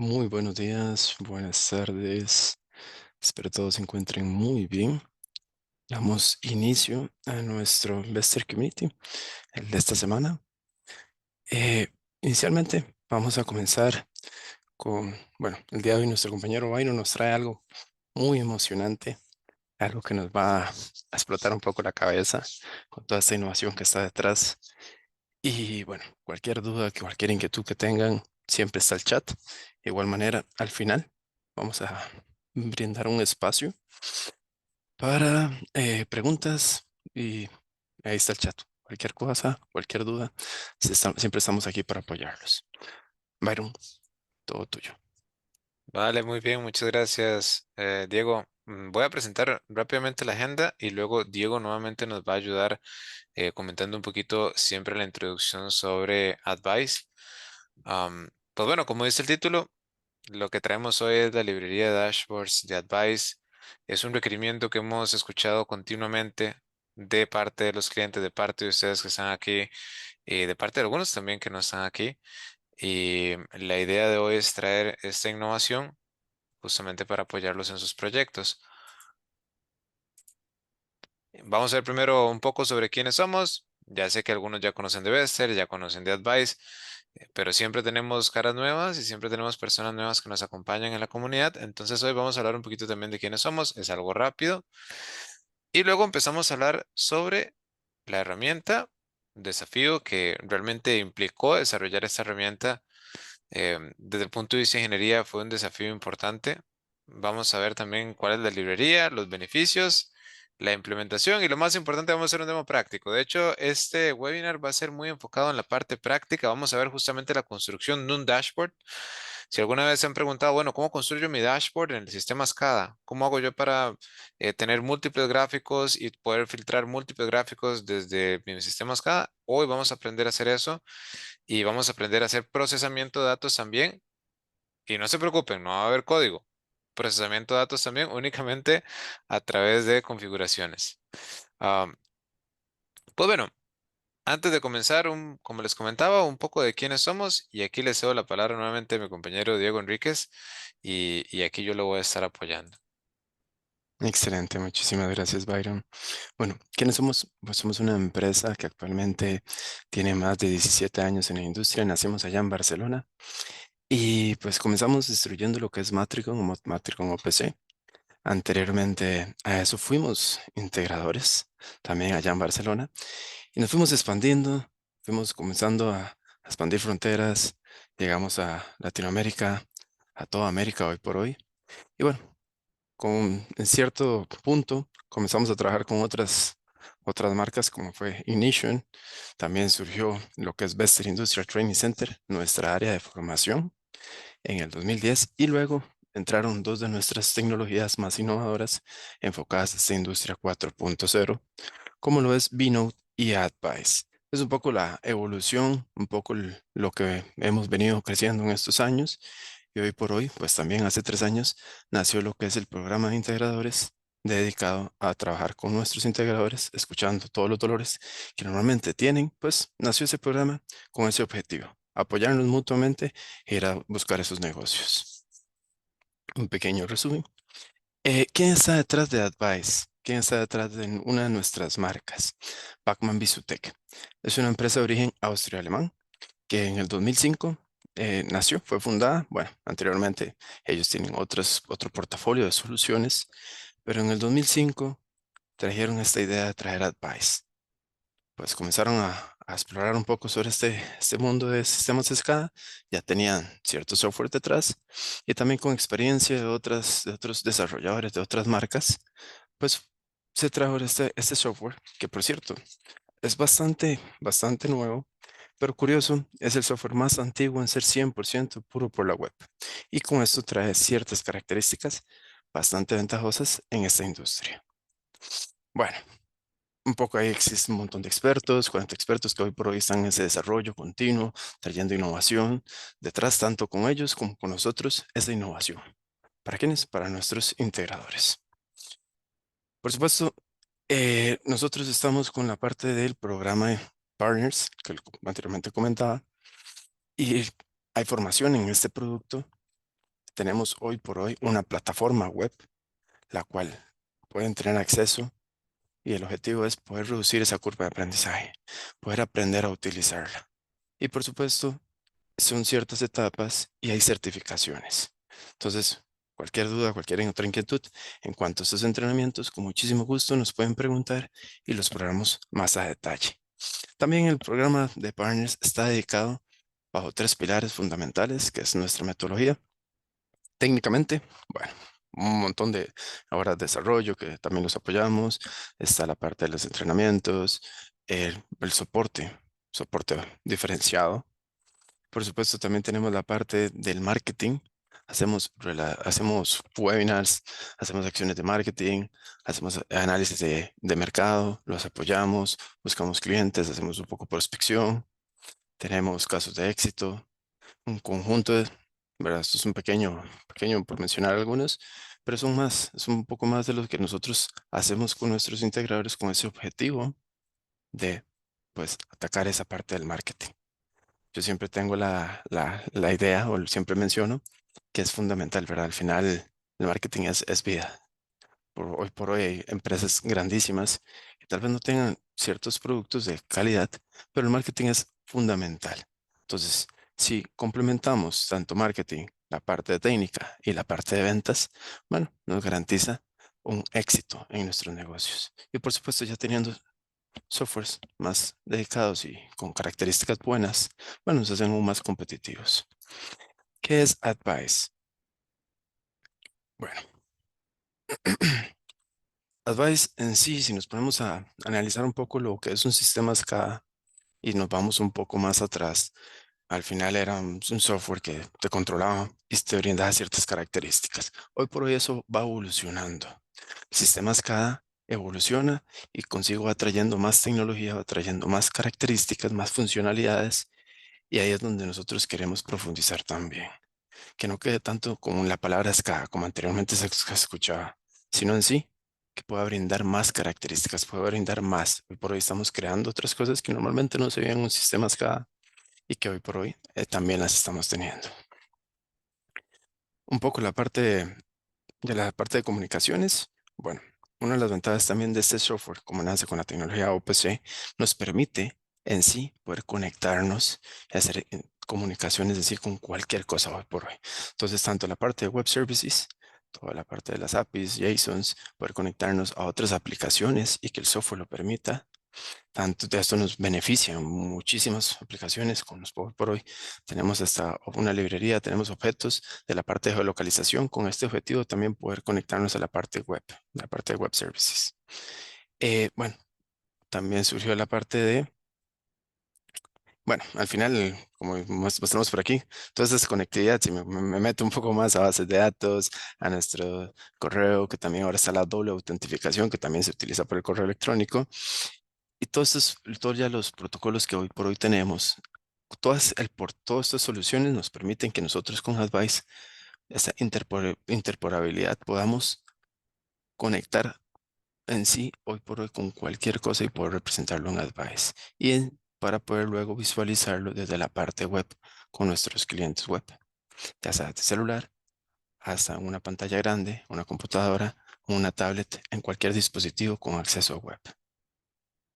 Muy buenos días, buenas tardes. Espero todos se encuentren muy bien. Damos inicio a nuestro Investor Community, el de esta semana. Eh, Inicialmente vamos a comenzar con, bueno, el día de hoy nuestro compañero Byron nos trae algo muy emocionante, algo que nos va a explotar un poco la cabeza con toda esta innovación que está detrás. Y bueno, cualquier duda, cualquier inquietud que tengan, siempre está el chat. De igual manera, al final vamos a brindar un espacio para preguntas y ahí está el chat. Cualquier cosa, cualquier duda, siempre estamos aquí para apoyarlos. Byron, todo tuyo. Vale, muy bien, muchas gracias, Diego. Voy a presentar rápidamente la agenda y luego Diego nuevamente nos va a ayudar comentando un poquito siempre la introducción sobre Advice. Pues bueno, como dice el título, lo que traemos hoy es la librería de dashboards de Advice. Es un requerimiento que hemos escuchado continuamente de parte de los clientes, de parte de ustedes que están aquí, y de parte de algunos también que no están aquí. Y la idea de hoy es traer esta innovación justamente para apoyarlos en sus proyectos. Vamos a ver primero un poco sobre quiénes somos. Ya sé que algunos ya conocen de Bester, ya conocen de Advice, pero siempre tenemos caras nuevas y siempre tenemos personas nuevas que nos acompañan en la comunidad. Entonces hoy vamos a hablar un poquito también de quiénes somos. Es algo rápido. Y luego empezamos a hablar sobre la herramienta, un desafío que realmente implicó desarrollar esta herramienta. Desde el punto de vista de ingeniería fue un desafío importante. Vamos a ver también cuál es la librería, los beneficios, la implementación y lo más importante, vamos a hacer un demo práctico. De hecho, este webinar va a ser muy enfocado en la parte práctica. Vamos a ver justamente la construcción de un dashboard. Si alguna vez se han preguntado, bueno, ¿cómo construyo mi dashboard en el sistema SCADA? ¿Cómo hago yo para tener múltiples gráficos y poder filtrar múltiples gráficos desde mi sistema SCADA? Hoy vamos a aprender a hacer eso y vamos a aprender a hacer procesamiento de datos también. Y no se preocupen, no va a haber código. Procesamiento de datos también únicamente a través de configuraciones. Ah, pues bueno, antes de comenzar, como les comentaba, un poco de quiénes somos y aquí les cedo la palabra nuevamente a mi compañero Diego Enríquez y aquí yo lo voy a estar apoyando. Excelente, muchísimas gracias, Byron. Bueno, ¿quiénes somos? Pues somos una empresa que actualmente tiene más de 17 años en la industria. Nacimos allá en Barcelona y pues comenzamos destruyendo lo que es Matricon o Matricon OPC. Anteriormente a eso fuimos integradores también allá en Barcelona y nos fuimos expandiendo, fuimos comenzando a expandir fronteras, llegamos a Latinoamérica, a toda América hoy por hoy. Y bueno, en cierto punto comenzamos a trabajar con otras marcas como fue Ignition. También surgió lo que es Bester Industrial Training Center, nuestra área de formación en el 2010 y luego entraron dos de nuestras tecnologías más innovadoras enfocadas a esta industria 4.0, como lo es Bnote y Advice. Es un poco la evolución, un poco lo que hemos venido creciendo en estos años y hoy por hoy, pues también hace 3 años, nació lo que es el programa de integradores dedicado a trabajar con nuestros integradores, escuchando todos los dolores que normalmente tienen, pues nació ese programa con ese objetivo, apoyarnos mutuamente e ir a buscar esos negocios. Un pequeño resumen. ¿Quién está detrás de Advice? ¿Quién está detrás de una de nuestras marcas? Pacman Visutech. Es una empresa de origen austro-alemán que en el 2005 nació, fue fundada. Bueno, anteriormente ellos tienen otro portafolio de soluciones, pero en el 2005 trajeron esta idea de traer Advice. Pues comenzaron a explorar un poco sobre este mundo de sistemas de escala. Ya tenían cierto software detrás y también con experiencia de otros desarrolladores de otras marcas, pues se trajo este software, que por cierto es bastante nuevo, pero curioso, es el software más antiguo en ser 100% puro por la web. Y con esto trae ciertas características bastante ventajosas en esta industria. Bueno, un poco ahí existe un montón de expertos, 40 expertos que hoy por hoy están en ese desarrollo continuo, trayendo innovación. Detrás, tanto con ellos como con nosotros, esa innovación. ¿Para quiénes? Para nuestros integradores. Por supuesto, nosotros estamos con la parte del programa de Partners, que anteriormente comentaba, y hay formación en este producto. tenemos hoy por hoy una plataforma web, la cual pueden tener acceso y el objetivo es poder reducir esa curva de aprendizaje, poder aprender a utilizarla. Y por supuesto, son ciertas etapas y hay certificaciones. Entonces, cualquier duda, cualquier otra inquietud en cuanto a estos entrenamientos, con muchísimo gusto nos pueden preguntar y los programamos más a detalle. También el programa de Partners está dedicado bajo tres pilares fundamentales, que es nuestra metodología. Técnicamente, bueno, un montón de horas de desarrollo que también los apoyamos. Está la parte de los entrenamientos, el soporte diferenciado. Por supuesto, también tenemos la parte del marketing. Hacemos webinars, hacemos acciones de marketing, hacemos análisis de mercado, los apoyamos, buscamos clientes, hacemos un poco prospección, tenemos casos de éxito, un conjunto de, ¿verdad? Esto es un pequeño por mencionar algunos, pero son más, es un poco más de lo que nosotros hacemos con nuestros integradores con ese objetivo de, pues, atacar esa parte del marketing. Yo siempre tengo la idea, o siempre menciono, que es fundamental, ¿verdad? Al final, el marketing es vida. Hoy por hoy hay empresas grandísimas que tal vez no tengan ciertos productos de calidad, pero el marketing es fundamental. Entonces, si complementamos tanto marketing, la parte de técnica y la parte de ventas, bueno, nos garantiza un éxito en nuestros negocios. Y por supuesto, ya teniendo softwares más dedicados y con características buenas, bueno, nos hacen aún más competitivos. ¿Qué es Advice? Bueno, Advice en sí, si nos ponemos a analizar un poco lo que es un sistema SCADA y nos vamos un poco más atrás, al final era un software que te controlaba y te brindaba ciertas características. Hoy por hoy eso va evolucionando. El sistema SCADA evoluciona y consigo va trayendo más tecnología, va trayendo más características, más funcionalidades y ahí es donde nosotros queremos profundizar también. Que no quede tanto como en la palabra SCADA, como anteriormente se escuchaba, sino en sí, que pueda brindar más características, pueda brindar más. Hoy por hoy estamos creando otras cosas que normalmente no se veían en un sistema SCADA y que hoy por hoy también las estamos teniendo. Un poco de la parte de comunicaciones. Bueno, una de las ventajas también de este software, como nace con la tecnología OPC, nos permite en sí poder conectarnos y hacer comunicaciones, es decir, con cualquier cosa hoy por hoy. Entonces, tanto la parte de web services, toda la parte de las APIs, JSONs, poder conectarnos a otras aplicaciones y que el software lo permita, tanto de esto nos beneficia en muchísimas aplicaciones con los por hoy. Tenemos hasta una librería, tenemos objetos de la parte de geolocalización con este objetivo también poder conectarnos a la parte web, la parte de web services. Bueno, también surgió la parte de, bueno, al final, como mostramos por aquí, toda esta conectividad, si me meto un poco más a bases de datos, a nuestro correo, que también ahora está la doble autentificación, que también se utiliza por el correo electrónico. Y todos ya los protocolos que hoy por hoy tenemos, todas estas soluciones nos permiten que nosotros con Advice, esa interporabilidad, podamos conectar en sí hoy por hoy con cualquier cosa y poder representarlo en Advice. Para poder luego visualizarlo desde la parte web con nuestros clientes web, ya sea de celular hasta una pantalla grande, una computadora, una tablet, en cualquier dispositivo con acceso a web,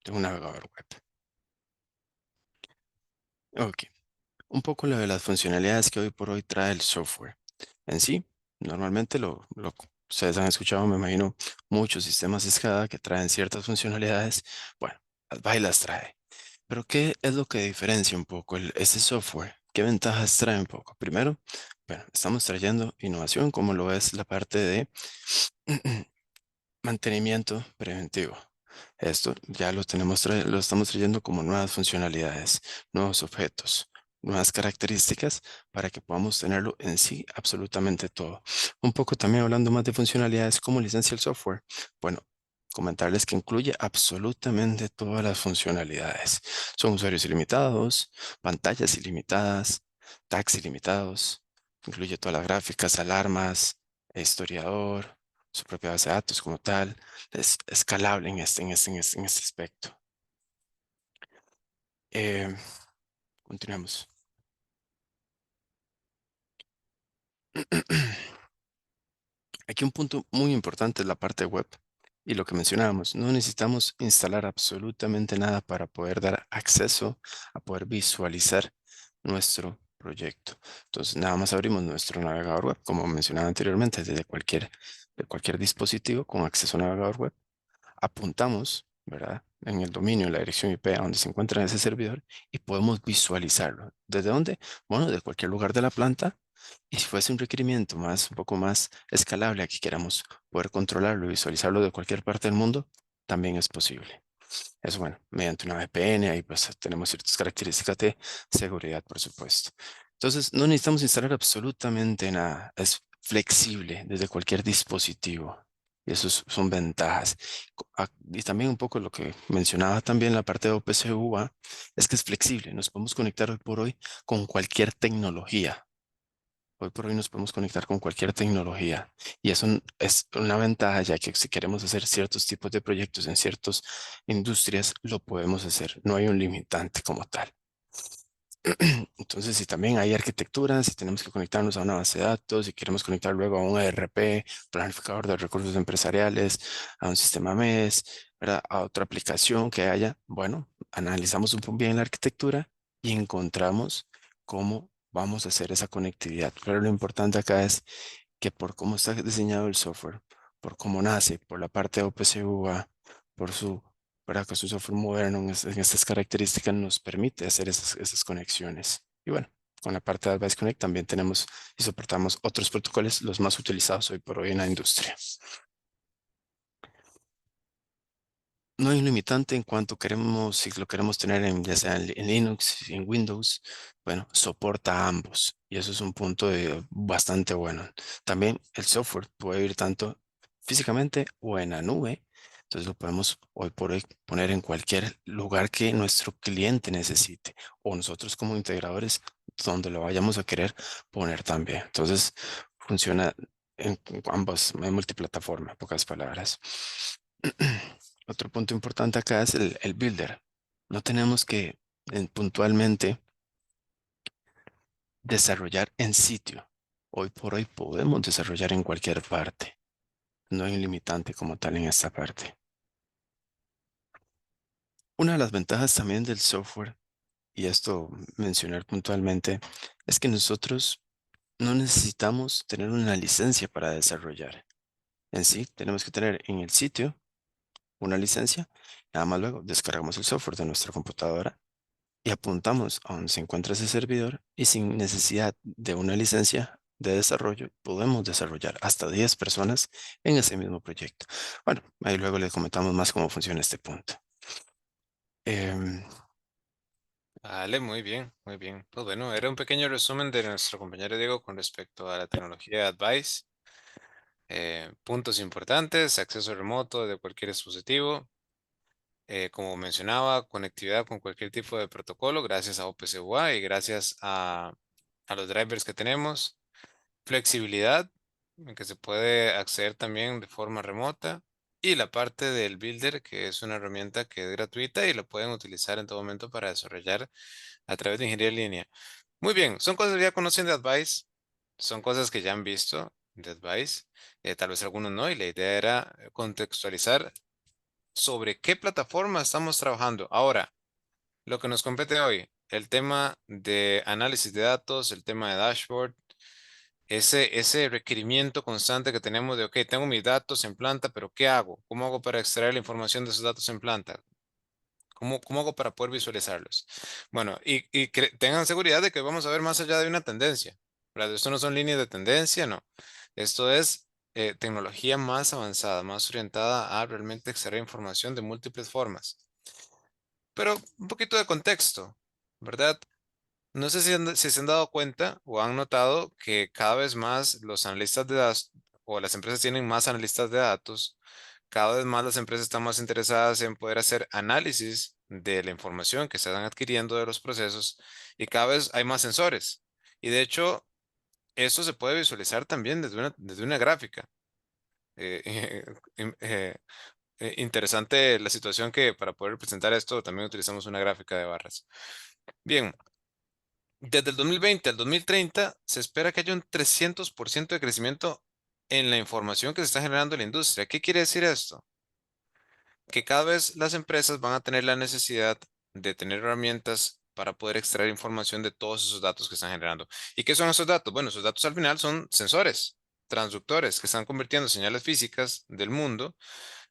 de un navegador web. Ok. Un poco lo de las funcionalidades que hoy por hoy trae el software. En sí, normalmente ustedes han escuchado, me imagino, muchos sistemas SCADA que traen ciertas funcionalidades. Bueno, Advai las trae. Pero ¿qué es lo que diferencia un poco ese software? ¿Qué ventajas trae un poco? Primero, bueno, estamos trayendo innovación como lo es la parte de mantenimiento preventivo. Esto ya lo estamos trayendo como nuevas funcionalidades, nuevos objetos, nuevas características para que podamos tenerlo en sí absolutamente todo. Un poco también hablando más de funcionalidades como licencia el software. Bueno, comentarles que incluye absolutamente todas las funcionalidades. Son usuarios ilimitados, pantallas ilimitadas, tags ilimitados, incluye todas las gráficas, alarmas, historiador, su propia base de datos como tal, es escalable en este aspecto. Eh, Continuemos. Aquí un punto muy importante es la parte web y lo que mencionábamos, no necesitamos instalar absolutamente nada para poder dar acceso a poder visualizar nuestro proyecto. Entonces, nada más abrimos nuestro navegador web, como mencionaba anteriormente, de cualquier dispositivo con acceso a navegador web. Apuntamos, ¿verdad? En el dominio, la dirección IP a donde se encuentra ese servidor y podemos visualizarlo. ¿Desde dónde? Bueno, de cualquier lugar de la planta. Y si fuese un requerimiento un poco más escalable, aquí queramos poder controlarlo y visualizarlo de cualquier parte del mundo, también es posible. Eso, bueno, mediante una VPN, ahí pues tenemos ciertas características de seguridad, por supuesto. Entonces, no necesitamos instalar absolutamente nada. Es flexible desde cualquier dispositivo. Y eso son ventajas. Y también un poco lo que mencionaba también la parte de OPC UA, es que es flexible. Nos podemos conectar hoy por hoy con cualquier tecnología. Hoy por hoy nos podemos conectar con cualquier tecnología y eso es una ventaja ya que si queremos hacer ciertos tipos de proyectos en ciertas industrias, lo podemos hacer. No hay un limitante como tal. Entonces, si también hay arquitectura, si tenemos que conectarnos a una base de datos, si queremos conectar luego a un ERP, planificador de recursos empresariales, a un sistema MES, ¿verdad? A otra aplicación que haya, bueno, analizamos un poco bien la arquitectura y encontramos cómo vamos a hacer esa conectividad. Pero lo importante acá es que por cómo está diseñado el software, por cómo nace, por la parte de OPC-UA, por su para que su software moderno en estas características nos permite hacer esas conexiones. Y bueno, con la parte de Advice Connect también tenemos y soportamos otros protocolos, los más utilizados hoy por hoy en la industria. No hay un limitante en cuanto queremos, si lo queremos tener en, ya sea en Linux, en Windows, bueno, soporta ambos y eso es un punto bastante bueno. También el software puede ir tanto físicamente o en la nube, entonces lo podemos hoy por hoy poner en cualquier lugar que nuestro cliente necesite o nosotros como integradores donde lo vayamos a querer poner también. Entonces funciona en ambos, en multiplataforma, en pocas palabras. Otro punto importante acá es el builder. No tenemos que puntualmente desarrollar en sitio. Hoy por hoy podemos desarrollar en cualquier parte. No hay un limitante como tal en esta parte. Una de las ventajas también del software, y esto mencionar puntualmente, es que nosotros no necesitamos tener una licencia para desarrollar. En sí, tenemos que tener en el sitio una licencia. Nada más luego descargamos el software de nuestra computadora y apuntamos a donde se encuentra ese servidor y sin necesidad de una licencia de desarrollo, podemos desarrollar hasta 10 personas en ese mismo proyecto. Bueno, ahí luego le comentamos más cómo funciona este punto. Em, Vale, muy bien, muy bien. Pues bueno, era un pequeño resumen de nuestro compañero Diego con respecto a la tecnología de Advice. Puntos importantes: acceso remoto de cualquier dispositivo. Como mencionaba, conectividad con cualquier tipo de protocolo gracias a OPC UA y gracias a los drivers que tenemos. Flexibilidad, en que se puede acceder también de forma remota. Y la parte del Builder, que es una herramienta que es gratuita y la pueden utilizar en todo momento para desarrollar a través de ingeniería en línea. Muy bien, son cosas que ya conocen de Advice, son cosas que ya han visto de Advice, tal vez algunos no, y la idea era contextualizar sobre qué plataforma estamos trabajando. Ahora, lo que nos compete hoy, el tema de análisis de datos, el tema de dashboard, ese requerimiento constante que tenemos de, ok, tengo mis datos en planta, pero ¿qué hago? ¿Cómo hago para extraer la información de esos datos en planta? ¿Cómo hago para poder visualizarlos? Bueno, tengan seguridad de que vamos a ver más allá de una tendencia, ¿verdad? Esto no son líneas de tendencia, no. Esto es tecnología más avanzada, más orientada a realmente extraer información de múltiples formas. Pero un poquito de contexto, ¿verdad? No sé si se han dado cuenta o han notado que cada vez más los analistas de datos o las empresas tienen más analistas de datos. Cada vez más las empresas están más interesadas en poder hacer análisis de la información que se están adquiriendo de los procesos y cada vez hay más sensores. Y de hecho, eso se puede visualizar también desde una gráfica. Eh, im- eh, Interesante la situación que para poder presentar esto también utilizamos una gráfica de barras. Bien, desde el 2020 al 2030 se espera que haya un 300% de crecimiento en la información que se está generando en la industria. ¿Qué quiere decir esto? Que cada vez las empresas van a tener la necesidad de tener herramientas para poder extraer información de todos esos datos que están generando. ¿Y qué son esos datos? Bueno, esos datos al final son sensores, transductores, que están convirtiendo señales físicas del mundo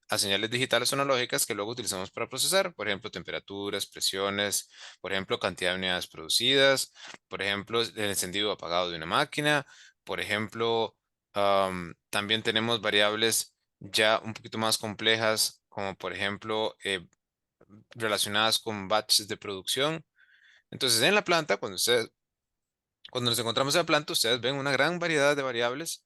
a señales digitales o analógicas que luego utilizamos para procesar, por ejemplo, temperaturas, presiones, por ejemplo, cantidad de unidades producidas, por ejemplo, el encendido o apagado de una máquina, por ejemplo, también tenemos variables ya un poquito más complejas, como por ejemplo, relacionadas con batches de producción. Entonces, en la planta, cuando nos encontramos en la planta, ustedes ven una gran variedad de variables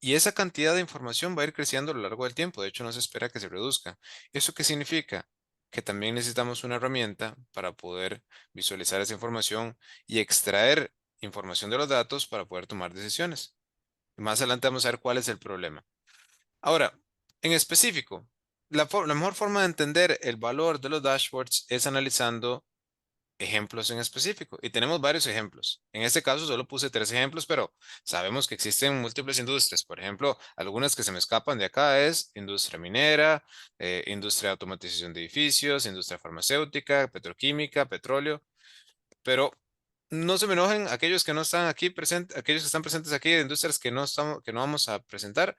y esa cantidad de información va a ir creciendo a lo largo del tiempo. De hecho, no se espera que se reduzca. ¿Eso qué significa? Que también necesitamos una herramienta para poder visualizar esa información y extraer información de los datos para poder tomar decisiones. Más adelante vamos a ver cuál es el problema. Ahora, en específico, la mejor forma de entender el valor de los dashboards es analizando ejemplos en específico. Y tenemos varios ejemplos. En este caso solo puse tres ejemplos, pero sabemos que existen múltiples industrias. Por ejemplo, algunas que se me escapan de acá es industria minera, industria de automatización de edificios, industria farmacéutica, petroquímica, petróleo. Pero no se me enojen aquellos que no están aquí presentes, aquellos que están presentes aquí de industrias que no vamos a presentar,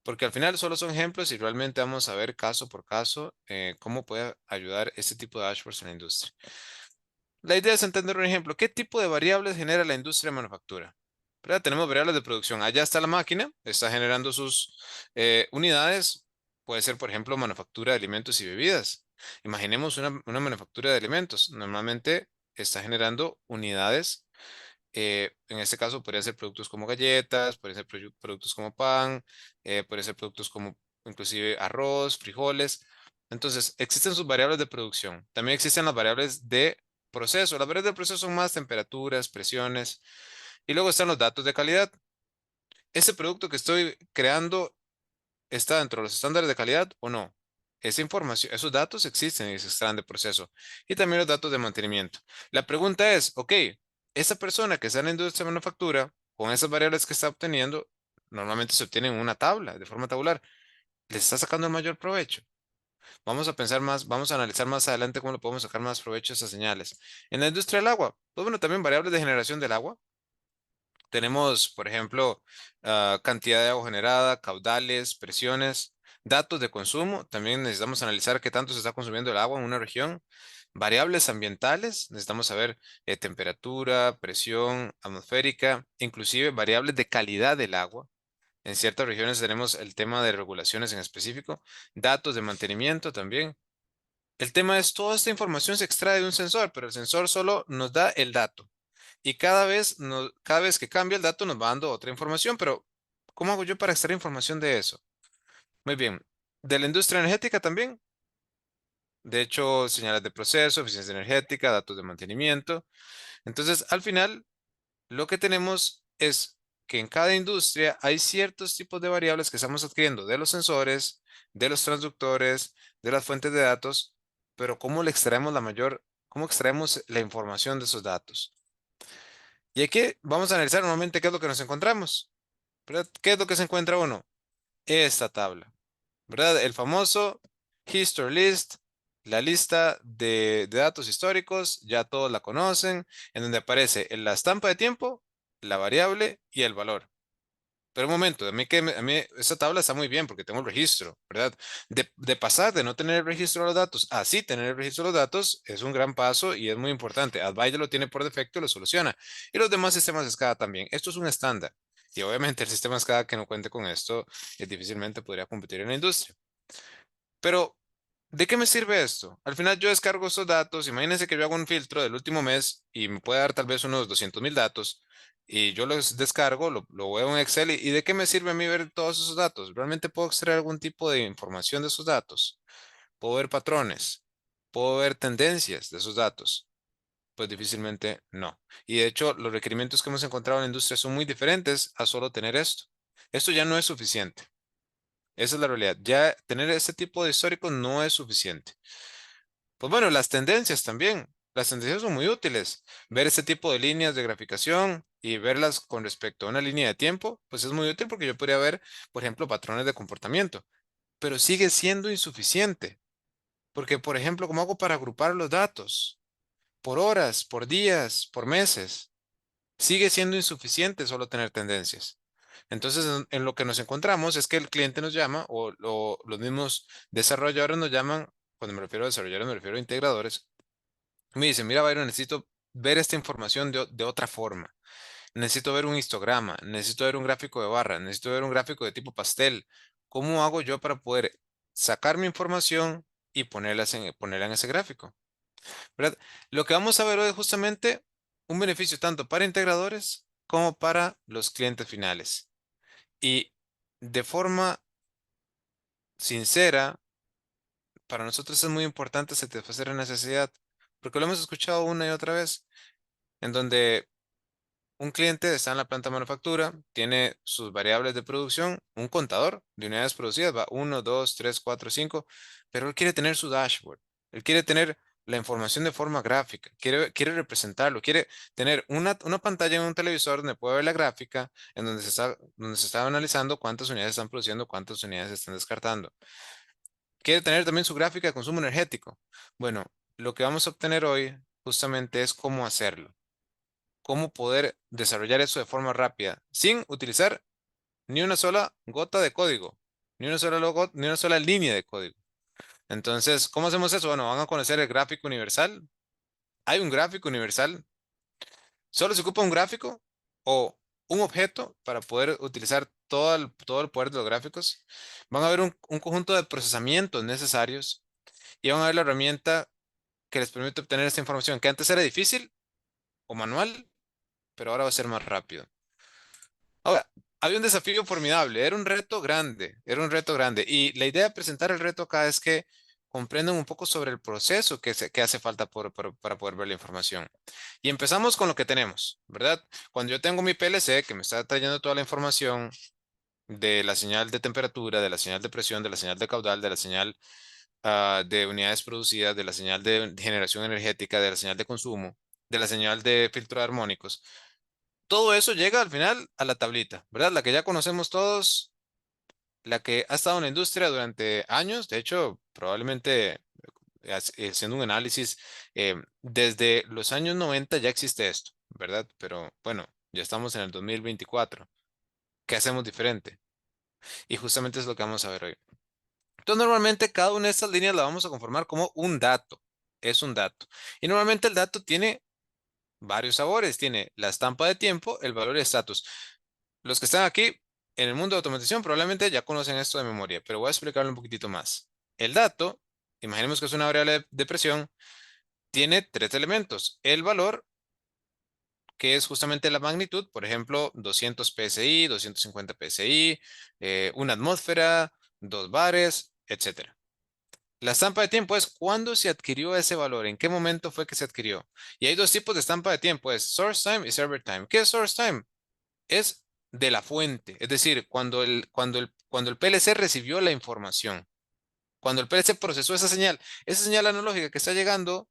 porque al final solo son ejemplos y realmente vamos a ver caso por caso cómo puede ayudar este tipo de dashboards en la industria. La idea es entender un ejemplo. ¿Qué tipo de variables genera la industria de manufactura? ¿Verdad? Tenemos variables de producción. Allá está la máquina, está generando sus unidades. Puede ser, por ejemplo, manufactura de alimentos y bebidas. Imaginemos una manufactura de alimentos. Normalmente está generando unidades. En este caso, podría ser productos como galletas, podría ser productos como pan, podría ser productos como inclusive arroz, frijoles. Entonces, existen sus variables de producción. También existen las variables de proceso. Las variables de proceso son más temperaturas, presiones. Y luego están los datos de calidad. ¿Ese producto que estoy creando está dentro de los estándares de calidad o no? Esa información, esos datos existen y se extraen de proceso. Y también los datos de mantenimiento. La pregunta es, ok, esa persona que está en la industria de manufactura, con esas variables que está obteniendo, normalmente se obtienen en una tabla, de forma tabular. ¿Le está sacando el mayor provecho? Vamos a pensar más, vamos a analizar más adelante cómo le podemos sacar más provecho a esas señales. En la industria del agua, pues bueno, también variables de generación del agua. Tenemos, por ejemplo, cantidad de agua generada, caudales, presiones, datos de consumo. También necesitamos analizar qué tanto se está consumiendo el agua en una región. Variables ambientales, necesitamos saber temperatura, presión atmosférica, inclusive variables de calidad del agua. En ciertas regiones tenemos el tema de regulaciones en específico, datos de mantenimiento también. El tema es, toda esta información se extrae de un sensor, pero el sensor solo nos da el dato. Y cada vez que cambia el dato nos va dando otra información, pero ¿cómo hago yo para extraer información de eso? Muy bien. De la industria energética también. De hecho, señales de proceso, eficiencia energética, datos de mantenimiento. Entonces, al final, lo que tenemos es que en cada industria hay ciertos tipos de variables que estamos adquiriendo de los sensores, de los transductores, de las fuentes de datos, pero ¿cómo le extraemos cómo extraemos la información de esos datos? Y aquí vamos a analizar normalmente qué es lo que nos encontramos, ¿verdad? ¿Qué es lo que se encuentra uno? Esta tabla, ¿verdad? El famoso History List, la lista de datos históricos, ya todos la conocen, en donde aparece en la estampa de tiempo, la variable y el valor. Pero un momento, a mí esa tabla está muy bien porque tengo el registro, ¿verdad? De pasar de no tener el registro de los datos a sí tener el registro de los datos es un gran paso y es muy importante. Advise lo tiene por defecto y lo soluciona. Y los demás sistemas SCADA también. Esto es un estándar. Y obviamente el sistema SCADA que no cuente con esto difícilmente podría competir en la industria. Pero, ¿de qué me sirve esto? Al final yo descargo estos datos, imagínense que yo hago un filtro del último mes y me puede dar tal vez unos 200.000 datos y yo los descargo, lo veo en Excel y ¿de qué me sirve a mí ver todos esos datos? ¿Realmente puedo extraer algún tipo de información de esos datos? ¿Puedo ver patrones? ¿Puedo ver tendencias de esos datos? Pues difícilmente no. Y de hecho, los requerimientos que hemos encontrado en la industria son muy diferentes a solo tener esto. Esto ya no es suficiente. Esa es la realidad. Ya tener este tipo de histórico no es suficiente. Pues bueno, las tendencias también. Las tendencias son muy útiles. Ver este tipo de líneas de graficación y verlas con respecto a una línea de tiempo, pues es muy útil porque yo podría ver, por ejemplo, patrones de comportamiento, pero sigue siendo insuficiente. Porque, por ejemplo, ¿cómo hago para agrupar los datos? Por horas, por días, por meses. Sigue siendo insuficiente solo tener tendencias. Entonces, en lo que nos encontramos es que el cliente nos llama o los mismos desarrolladores nos llaman, cuando me refiero a desarrolladores, me refiero a integradores, me dicen, mira, Byron, necesito ver esta información de otra forma. Necesito ver un histograma, necesito ver un gráfico de barra, necesito ver un gráfico de tipo pastel. ¿Cómo hago yo para poder sacar mi información y ponerla en ese gráfico? ¿Verdad? Lo que vamos a ver hoy es justamente un beneficio tanto para integradores como para los clientes finales. Y de forma sincera, para nosotros es muy importante satisfacer la necesidad, porque lo hemos escuchado una y otra vez, en donde un cliente está en la planta de manufactura, tiene sus variables de producción, un contador de unidades producidas, va uno, 2, 3, 4, 5, pero él quiere tener su dashboard, él quiere tener la información de forma gráfica, quiere representarlo, quiere tener una pantalla en un televisor donde puede ver la gráfica, en donde se está analizando cuántas unidades están produciendo, cuántas unidades se están descartando. Quiere tener también su gráfica de consumo energético. Bueno, lo que vamos a obtener hoy justamente es cómo hacerlo, cómo poder desarrollar eso de forma rápida, sin utilizar ni una sola gota de código, ni una sola línea de código. Entonces, ¿cómo hacemos eso? Bueno, van a conocer el gráfico universal. Hay un gráfico universal. Solo se ocupa un gráfico o un objeto para poder utilizar todo el poder de los gráficos. Van a ver un conjunto de procesamientos necesarios y van a ver la herramienta que les permite obtener esta información, que antes era difícil o manual, pero ahora va a ser más rápido. Ahora, había un desafío formidable, era un reto grande. Y la idea de presentar el reto acá es que comprendan un poco sobre el proceso que hace falta para poder ver la información. Y empezamos con lo que tenemos, ¿verdad? Cuando yo tengo mi PLC que me está trayendo toda la información de la señal de temperatura, de la señal de presión, de la señal de caudal, de la señal de unidades producidas, de la señal de generación energética, de la señal de consumo, de la señal de filtro de armónicos, todo eso llega al final a la tablita, ¿verdad? La que ya conocemos todos, la que ha estado en la industria durante años, de hecho, probablemente haciendo un análisis, desde los años 90 ya existe esto, ¿verdad? Pero bueno, ya estamos en el 2024. ¿Qué hacemos diferente? Y justamente es lo que vamos a ver hoy. Entonces, normalmente cada una de estas líneas la vamos a conformar como un dato. Es un dato. Y normalmente el dato tiene varios sabores. Tiene la estampa de tiempo, el valor y estatus. Los que están aquí en el mundo de automatización probablemente ya conocen esto de memoria, pero voy a explicarlo un poquitito más. El dato, imaginemos que es una variable de presión, tiene tres elementos. El valor, que es justamente la magnitud, por ejemplo, 200 psi, 250 psi, una atmósfera, 2 bares, etcétera. La estampa de tiempo es cuándo se adquirió ese valor, en qué momento fue que se adquirió. Y hay dos tipos de estampa de tiempo, es source time y server time. ¿Qué es source time? Es de la fuente, es decir, cuando el PLC recibió la información, cuando el PLC procesó esa señal analógica que está llegando,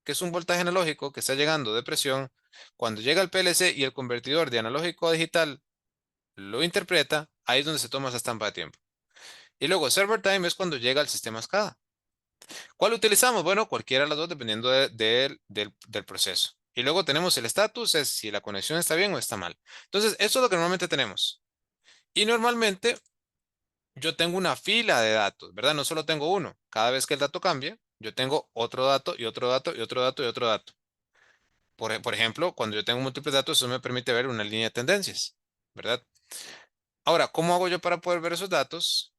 que es un voltaje analógico que está llegando de presión, cuando llega al PLC y el convertidor de analógico a digital lo interpreta, ahí es donde se toma esa estampa de tiempo. Y luego server time es cuando llega al sistema SCADA. ¿Cuál utilizamos? Bueno, cualquiera de las dos dependiendo del proceso. Y luego tenemos el estatus, es si la conexión está bien o está mal. Entonces, eso es lo que normalmente tenemos. Y normalmente yo tengo una fila de datos, ¿verdad? No solo tengo uno. Cada vez que el dato cambia, yo tengo otro dato y otro dato y otro dato y otro dato. Por ejemplo, cuando yo tengo múltiples datos, eso me permite ver una línea de tendencias, ¿verdad? Ahora, ¿cómo hago yo para poder ver esos datos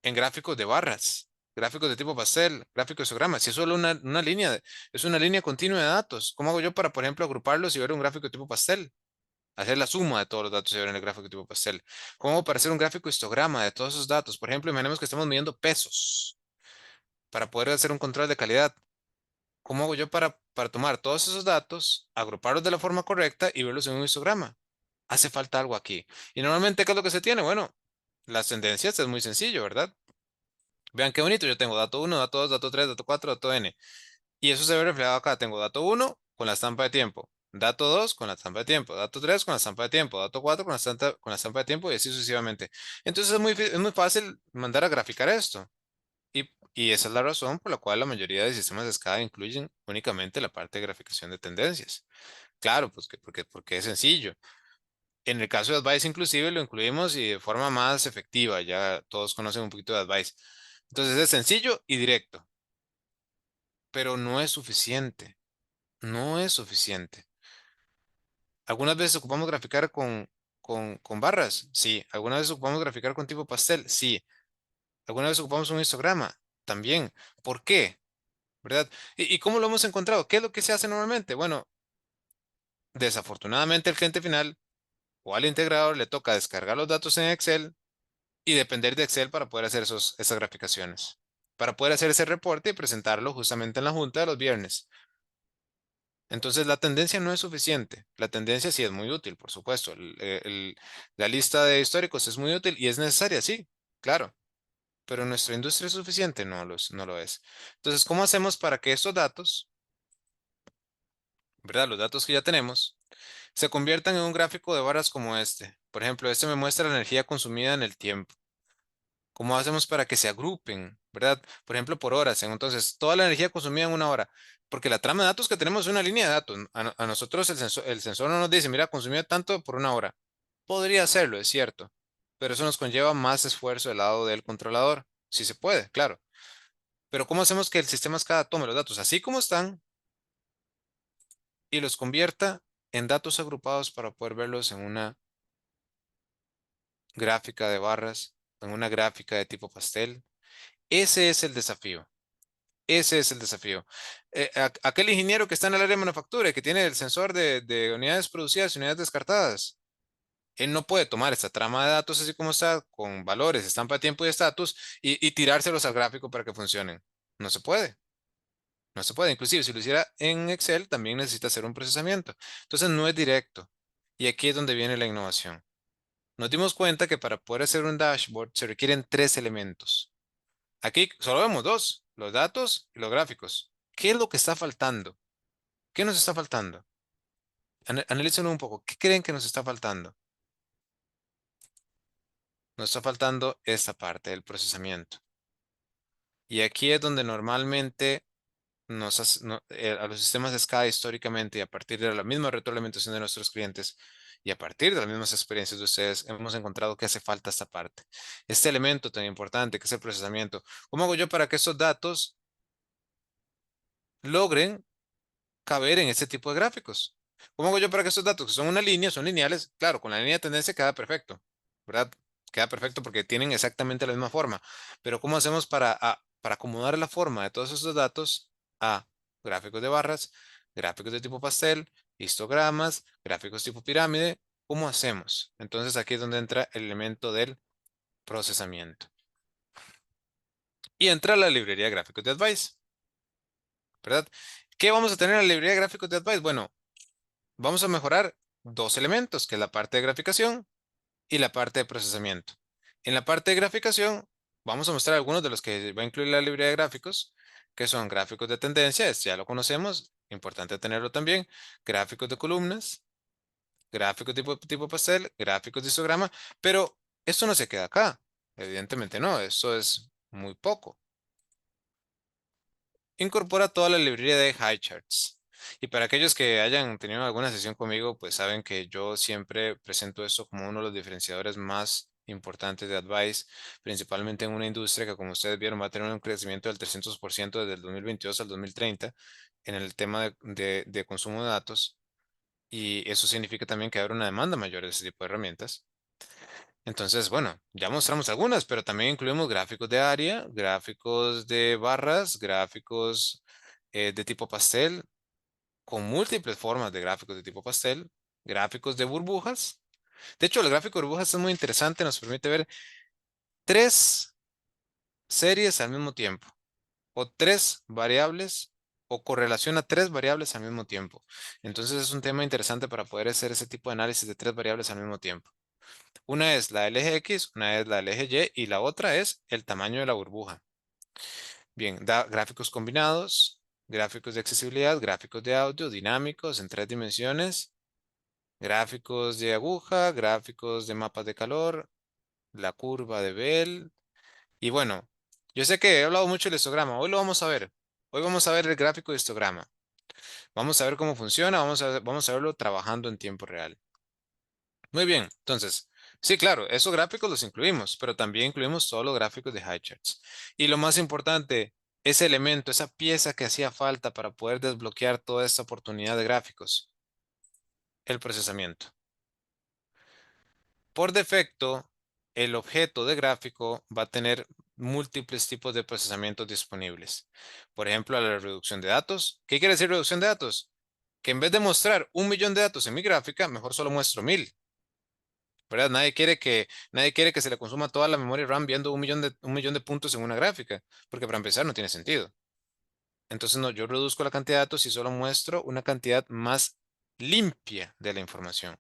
en gráficos de barras? Gráficos de tipo pastel, gráficos de histogramas. Si es solo una línea, es una línea continua de datos. ¿Cómo hago yo para, por ejemplo, agruparlos y ver un gráfico de tipo pastel? Hacer la suma de todos los datos y ver en el gráfico tipo pastel. ¿Cómo para hacer un gráfico histograma de todos esos datos? Por ejemplo, imaginemos que estamos midiendo pesos para poder hacer un control de calidad. ¿Cómo hago yo para tomar todos esos datos, agruparlos de la forma correcta y verlos en un histograma? Hace falta algo aquí. Y normalmente, ¿qué es lo que se tiene? Bueno, las tendencias es muy sencillo, ¿verdad? Vean qué bonito. Yo tengo dato uno, dato 2, dato 3, dato 4, dato N. Y eso se ve reflejado acá. Tengo dato uno con la estampa de tiempo, dato 2 con la estampa de tiempo, dato 3 con la estampa de tiempo, dato 4 con la estampa de tiempo y así sucesivamente. Entonces es muy fácil mandar a graficar esto. Y esa es la razón por la cual la mayoría de sistemas de escala incluyen únicamente la parte de graficación de tendencias. Claro, pues porque es sencillo. En el caso de Advice inclusive lo incluimos y de forma más efectiva. Ya todos conocen un poquito de Advice. Entonces es sencillo y directo, pero no es suficiente. No es suficiente. Algunas veces ocupamos graficar con barras, sí. Algunas veces ocupamos graficar con tipo pastel, sí. Algunas veces ocupamos un histograma, también. ¿Por qué? ¿Verdad? ¿Y cómo lo hemos encontrado? ¿Qué es lo que se hace normalmente? Bueno, desafortunadamente al cliente final o al integrador le toca descargar los datos en Excel y depender de Excel para poder hacer esas graficaciones, para poder hacer ese reporte y presentarlo justamente en la junta de los viernes. Entonces la tendencia no es suficiente. La tendencia sí es muy útil, por supuesto. La lista de históricos es muy útil y es necesaria, sí, claro. Pero en nuestra industria es suficiente, no lo es. Entonces, ¿cómo hacemos para que estos datos, verdad? Los datos que ya tenemos, se conviertan en un gráfico de barras como este. Por ejemplo, este me muestra la energía consumida en el tiempo. ¿Cómo hacemos para que se agrupen, verdad? Por ejemplo, por horas. Entonces, toda la energía consumida en una hora. Porque la trama de datos que tenemos es una línea de datos. A nosotros el sensor no nos dice, mira, consumió tanto por una hora. Podría hacerlo, es cierto. Pero eso nos conlleva más esfuerzo del lado del controlador. Si se puede, claro. Pero ¿cómo hacemos que el sistema SCADA tome los datos así como están y los convierta en datos agrupados para poder verlos en una gráfica de barras, en una gráfica de tipo pastel? Ese es el desafío. Ese es el desafío. Aquel ingeniero que está en el área de manufactura y que tiene el sensor de unidades producidas y unidades descartadas, él no puede tomar esta trama de datos así como está, con valores, estampa de tiempo y estatus, y tirárselos al gráfico para que funcionen. No se puede. No se puede. Inclusive, si lo hiciera en Excel, también necesita hacer un procesamiento. Entonces, no es directo. Y aquí es donde viene la innovación. Nos dimos cuenta que para poder hacer un dashboard se requieren tres elementos. Aquí solo vemos dos, los datos y los gráficos. ¿Qué es lo que está faltando? ¿Qué nos está faltando? Analícenlo un poco. ¿Qué creen que nos está faltando? Nos está faltando esta parte del procesamiento. Y aquí es donde normalmente a los sistemas de escala históricamente y a partir de la misma retroalimentación de nuestros clientes y a partir de las mismas experiencias de ustedes, hemos encontrado que hace falta esta parte. Este elemento tan importante que es el procesamiento. ¿Cómo hago yo para que estos datos logren caber en este tipo de gráficos? ¿Cómo hago yo para que estos datos, que son una línea, son lineales? Claro, con la línea de tendencia queda perfecto, ¿verdad? Queda perfecto porque tienen exactamente la misma forma. Pero ¿cómo hacemos para acomodar la forma de todos estos datos a gráficos de barras, gráficos de tipo pastel, histogramas, gráficos tipo pirámide? ¿Cómo hacemos? Entonces aquí es donde entra el elemento del procesamiento. Y entra la librería de gráficos de Advice, ¿verdad? ¿Qué vamos a tener en la librería de gráficos de Advice? Bueno, vamos a mejorar dos elementos, que es la parte de graficación y la parte de procesamiento. En la parte de graficación, vamos a mostrar algunos de los que va a incluir la librería de gráficos, que son gráficos de tendencia, este ya lo conocemos, importante tenerlo también, gráficos de columnas, gráficos tipo pastel, gráficos de histograma, pero esto no se queda acá, evidentemente no, eso es muy poco. Incorpora toda la librería de HighCharts. Y para aquellos que hayan tenido alguna sesión conmigo, pues saben que yo siempre presento esto como uno de los diferenciadores más importantes de Advice, principalmente en una industria que, como ustedes vieron, va a tener un crecimiento del 300% desde el 2022 al 2030 en el tema de consumo de datos. Y eso significa también que habrá una demanda mayor de ese tipo de herramientas. Entonces, bueno, ya mostramos algunas, pero también incluimos gráficos de área, gráficos de barras, gráficos de tipo pastel, con múltiples formas de gráficos de tipo pastel, gráficos de burbujas. De hecho, el gráfico de burbujas es muy interesante, nos permite ver tres series al mismo tiempo, o tres variables, o correlaciona tres variables al mismo tiempo. Entonces, es un tema interesante para poder hacer ese tipo de análisis de tres variables al mismo tiempo. Una es la del eje X, una es la del eje Y y la otra es el tamaño de la burbuja. Bien, da gráficos combinados, gráficos de accesibilidad, gráficos de audio, dinámicos en 3 dimensiones, gráficos de aguja, gráficos de mapas de calor, la curva de Bell. Y bueno, yo sé que he hablado mucho del histograma. Hoy lo vamos a ver. Hoy vamos a ver el gráfico de histograma. Vamos a ver cómo funciona. Vamos a verlo trabajando en tiempo real. Muy bien. Entonces, sí, claro, esos gráficos los incluimos, pero también incluimos todos los gráficos de high charts. Y lo más importante, ese elemento, esa pieza que hacía falta para poder desbloquear toda esta oportunidad de gráficos, el procesamiento. Por defecto, el objeto de gráfico va a tener múltiples tipos de procesamientos disponibles. Por ejemplo, la reducción de datos. ¿Qué quiere decir reducción de datos? Que en vez de mostrar 1 millón de datos en mi gráfica, mejor solo muestro 1000. ¿Verdad? Nadie quiere que se le consuma toda la memoria RAM viendo un millón de puntos en una gráfica, porque para empezar no tiene sentido. Entonces, no, yo reduzco la cantidad de datos y solo muestro una cantidad más limpia de la información.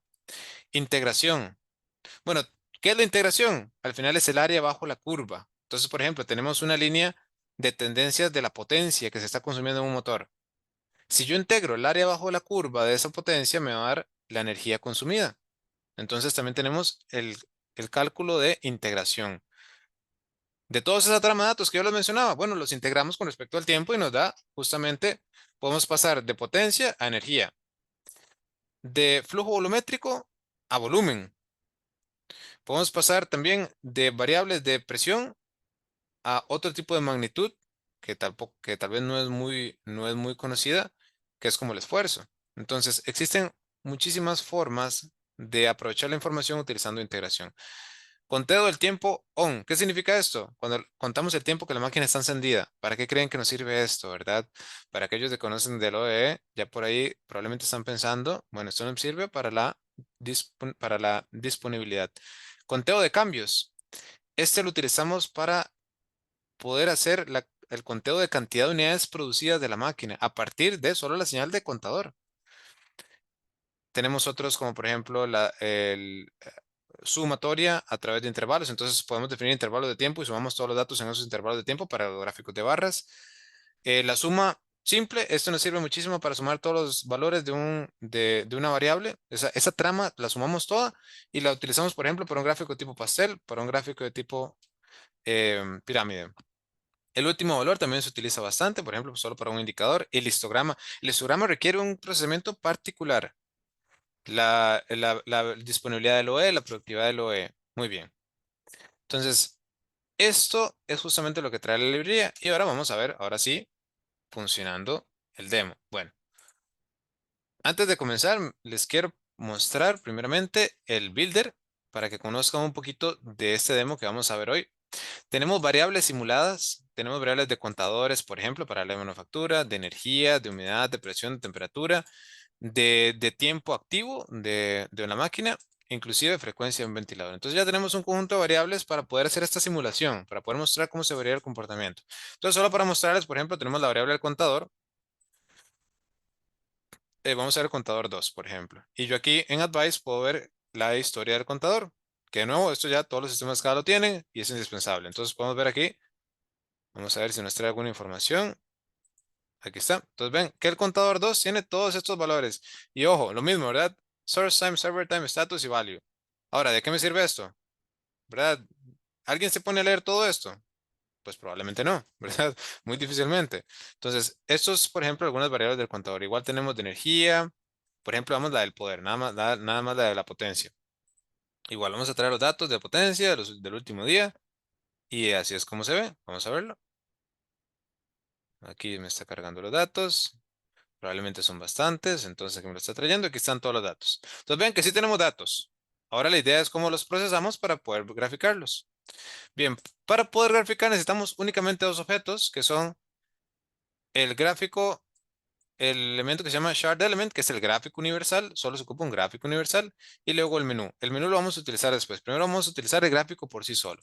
Integración. Bueno, ¿qué es la integración? Al final es el área bajo la curva. Entonces, por ejemplo, tenemos una línea de tendencias de la potencia que se está consumiendo en un motor. Si yo integro el área bajo la curva de esa potencia, me va a dar la energía consumida. Entonces, también tenemos el cálculo de integración. De todos esa trama de datos que yo les mencionaba, bueno, los integramos con respecto al tiempo y nos da justamente, podemos pasar de potencia a energía, de flujo volumétrico a volumen. Podemos pasar también de variables de presión a otro tipo de magnitud que tal vez no es muy conocida, que es como el esfuerzo. Entonces, existen muchísimas formas de aprovechar la información utilizando integración. Conteo del tiempo on. ¿Qué significa esto? Cuando contamos el tiempo que la máquina está encendida, ¿para qué creen que nos sirve esto, verdad? Para aquellos que conocen del OE, ya por ahí probablemente están pensando, bueno, esto nos sirve para la disponibilidad. Conteo de cambios. Este lo utilizamos para poder hacer el conteo de cantidad de unidades producidas de la máquina a partir de solo la señal de contador. Tenemos otros como por ejemplo el sumatoria a través de intervalos. Entonces podemos definir intervalos de tiempo y sumamos todos los datos en esos intervalos de tiempo para los gráficos de barras. La suma simple, esto nos sirve muchísimo para sumar todos los valores de una variable. Esa trama la sumamos toda y la utilizamos, por ejemplo, para un gráfico de tipo pastel, para un gráfico de tipo pirámide. El último valor también se utiliza bastante, por ejemplo, solo para un indicador. El histograma. El histograma requiere un procesamiento particular. La disponibilidad del OE, la productividad del OE. Muy bien. Entonces, esto es justamente lo que trae la librería. Y ahora vamos a ver, ahora sí, funcionando el demo. Bueno, antes de comenzar, les quiero mostrar primeramente el builder para que conozcan un poquito de este demo que vamos a ver hoy. Tenemos variables simuladas, tenemos variables de contadores, por ejemplo, para la manufactura, de energía, de humedad, de presión, de temperatura, de tiempo activo de una máquina, inclusive frecuencia de un ventilador. Entonces ya tenemos un conjunto de variables para poder hacer esta simulación, para poder mostrar cómo se vería el comportamiento. Entonces, solo para mostrarles, por ejemplo, tenemos la variable del contador. Vamos a ver el contador 2, por ejemplo. Y yo aquí en Advice puedo ver la historia del contador. Que de nuevo, esto ya todos los sistemas SCADA lo tienen y es indispensable. Entonces podemos ver aquí. Vamos a ver si nos trae alguna información. Aquí está. Entonces ven que el contador 2 tiene todos estos valores. Y ojo, lo mismo, ¿verdad? Source time, server time, status y value. Ahora, ¿de qué me sirve esto? ¿Verdad? ¿Alguien se pone a leer todo esto? Pues probablemente no, ¿verdad? Muy difícilmente. Entonces, estos, por ejemplo, algunas variables del contador. Igual tenemos de energía. Por ejemplo, vamos la del poder, nada más la de la potencia. Igual vamos a traer los datos de potencia del último día. Y así es como se ve. Vamos a verlo. Aquí me está cargando los datos. Probablemente son bastantes, entonces aquí me lo está trayendo. Aquí están todos los datos. Entonces vean que sí tenemos datos. Ahora la idea es cómo los procesamos para poder graficarlos. Bien, para poder graficar necesitamos únicamente dos objetos, que son el gráfico, el elemento que se llama Shard Element, que es el gráfico universal. Solo se ocupa un gráfico universal. Y luego el menú. El menú lo vamos a utilizar después. Primero vamos a utilizar el gráfico por sí solo.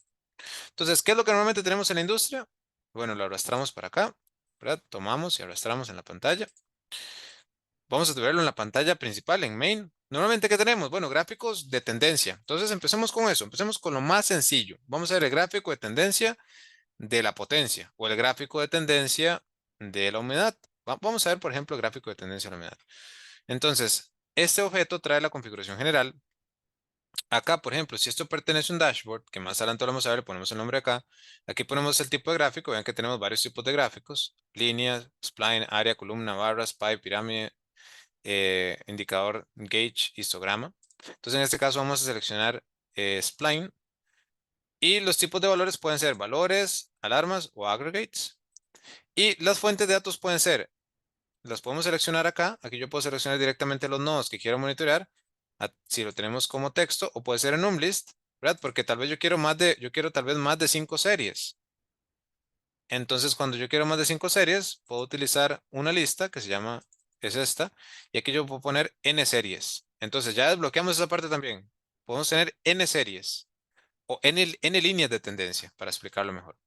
Entonces, ¿qué es lo que normalmente tenemos en la industria? Bueno, lo arrastramos para acá, ¿verdad? Tomamos y arrastramos en la pantalla. Vamos a verlo en la pantalla principal, en main. Normalmente, ¿qué tenemos? Bueno, gráficos de tendencia. Entonces, empecemos con eso. Empecemos con lo más sencillo. Vamos a ver el gráfico de tendencia de la potencia o el gráfico de tendencia de la humedad. Vamos a ver, por ejemplo, el gráfico de tendencia a la humedad. Entonces, este objeto trae la configuración general. Acá, por ejemplo, si esto pertenece a un dashboard, que más adelante lo vamos a ver, le ponemos el nombre acá. Aquí ponemos el tipo de gráfico. Vean que tenemos varios tipos de gráficos: líneas, spline, área, columna, barras, pie, pirámide, indicador, gauge, histograma. Entonces, en este caso vamos a seleccionar spline. Y los tipos de valores pueden ser valores, alarmas o aggregates. Y las fuentes de datos pueden ser, las podemos seleccionar acá. Aquí yo puedo seleccionar directamente los nodos que quiero monitorear, si lo tenemos como texto, o puede ser en un list, ¿verdad? Porque tal vez yo quiero tal vez más de 5 series. Entonces, cuando yo quiero más de 5 series, puedo utilizar una lista que se llama, es esta, y aquí yo puedo poner n series. Entonces, ya desbloqueamos esa parte también. Podemos tener n series o n líneas de tendencia, para explicarlo mejor.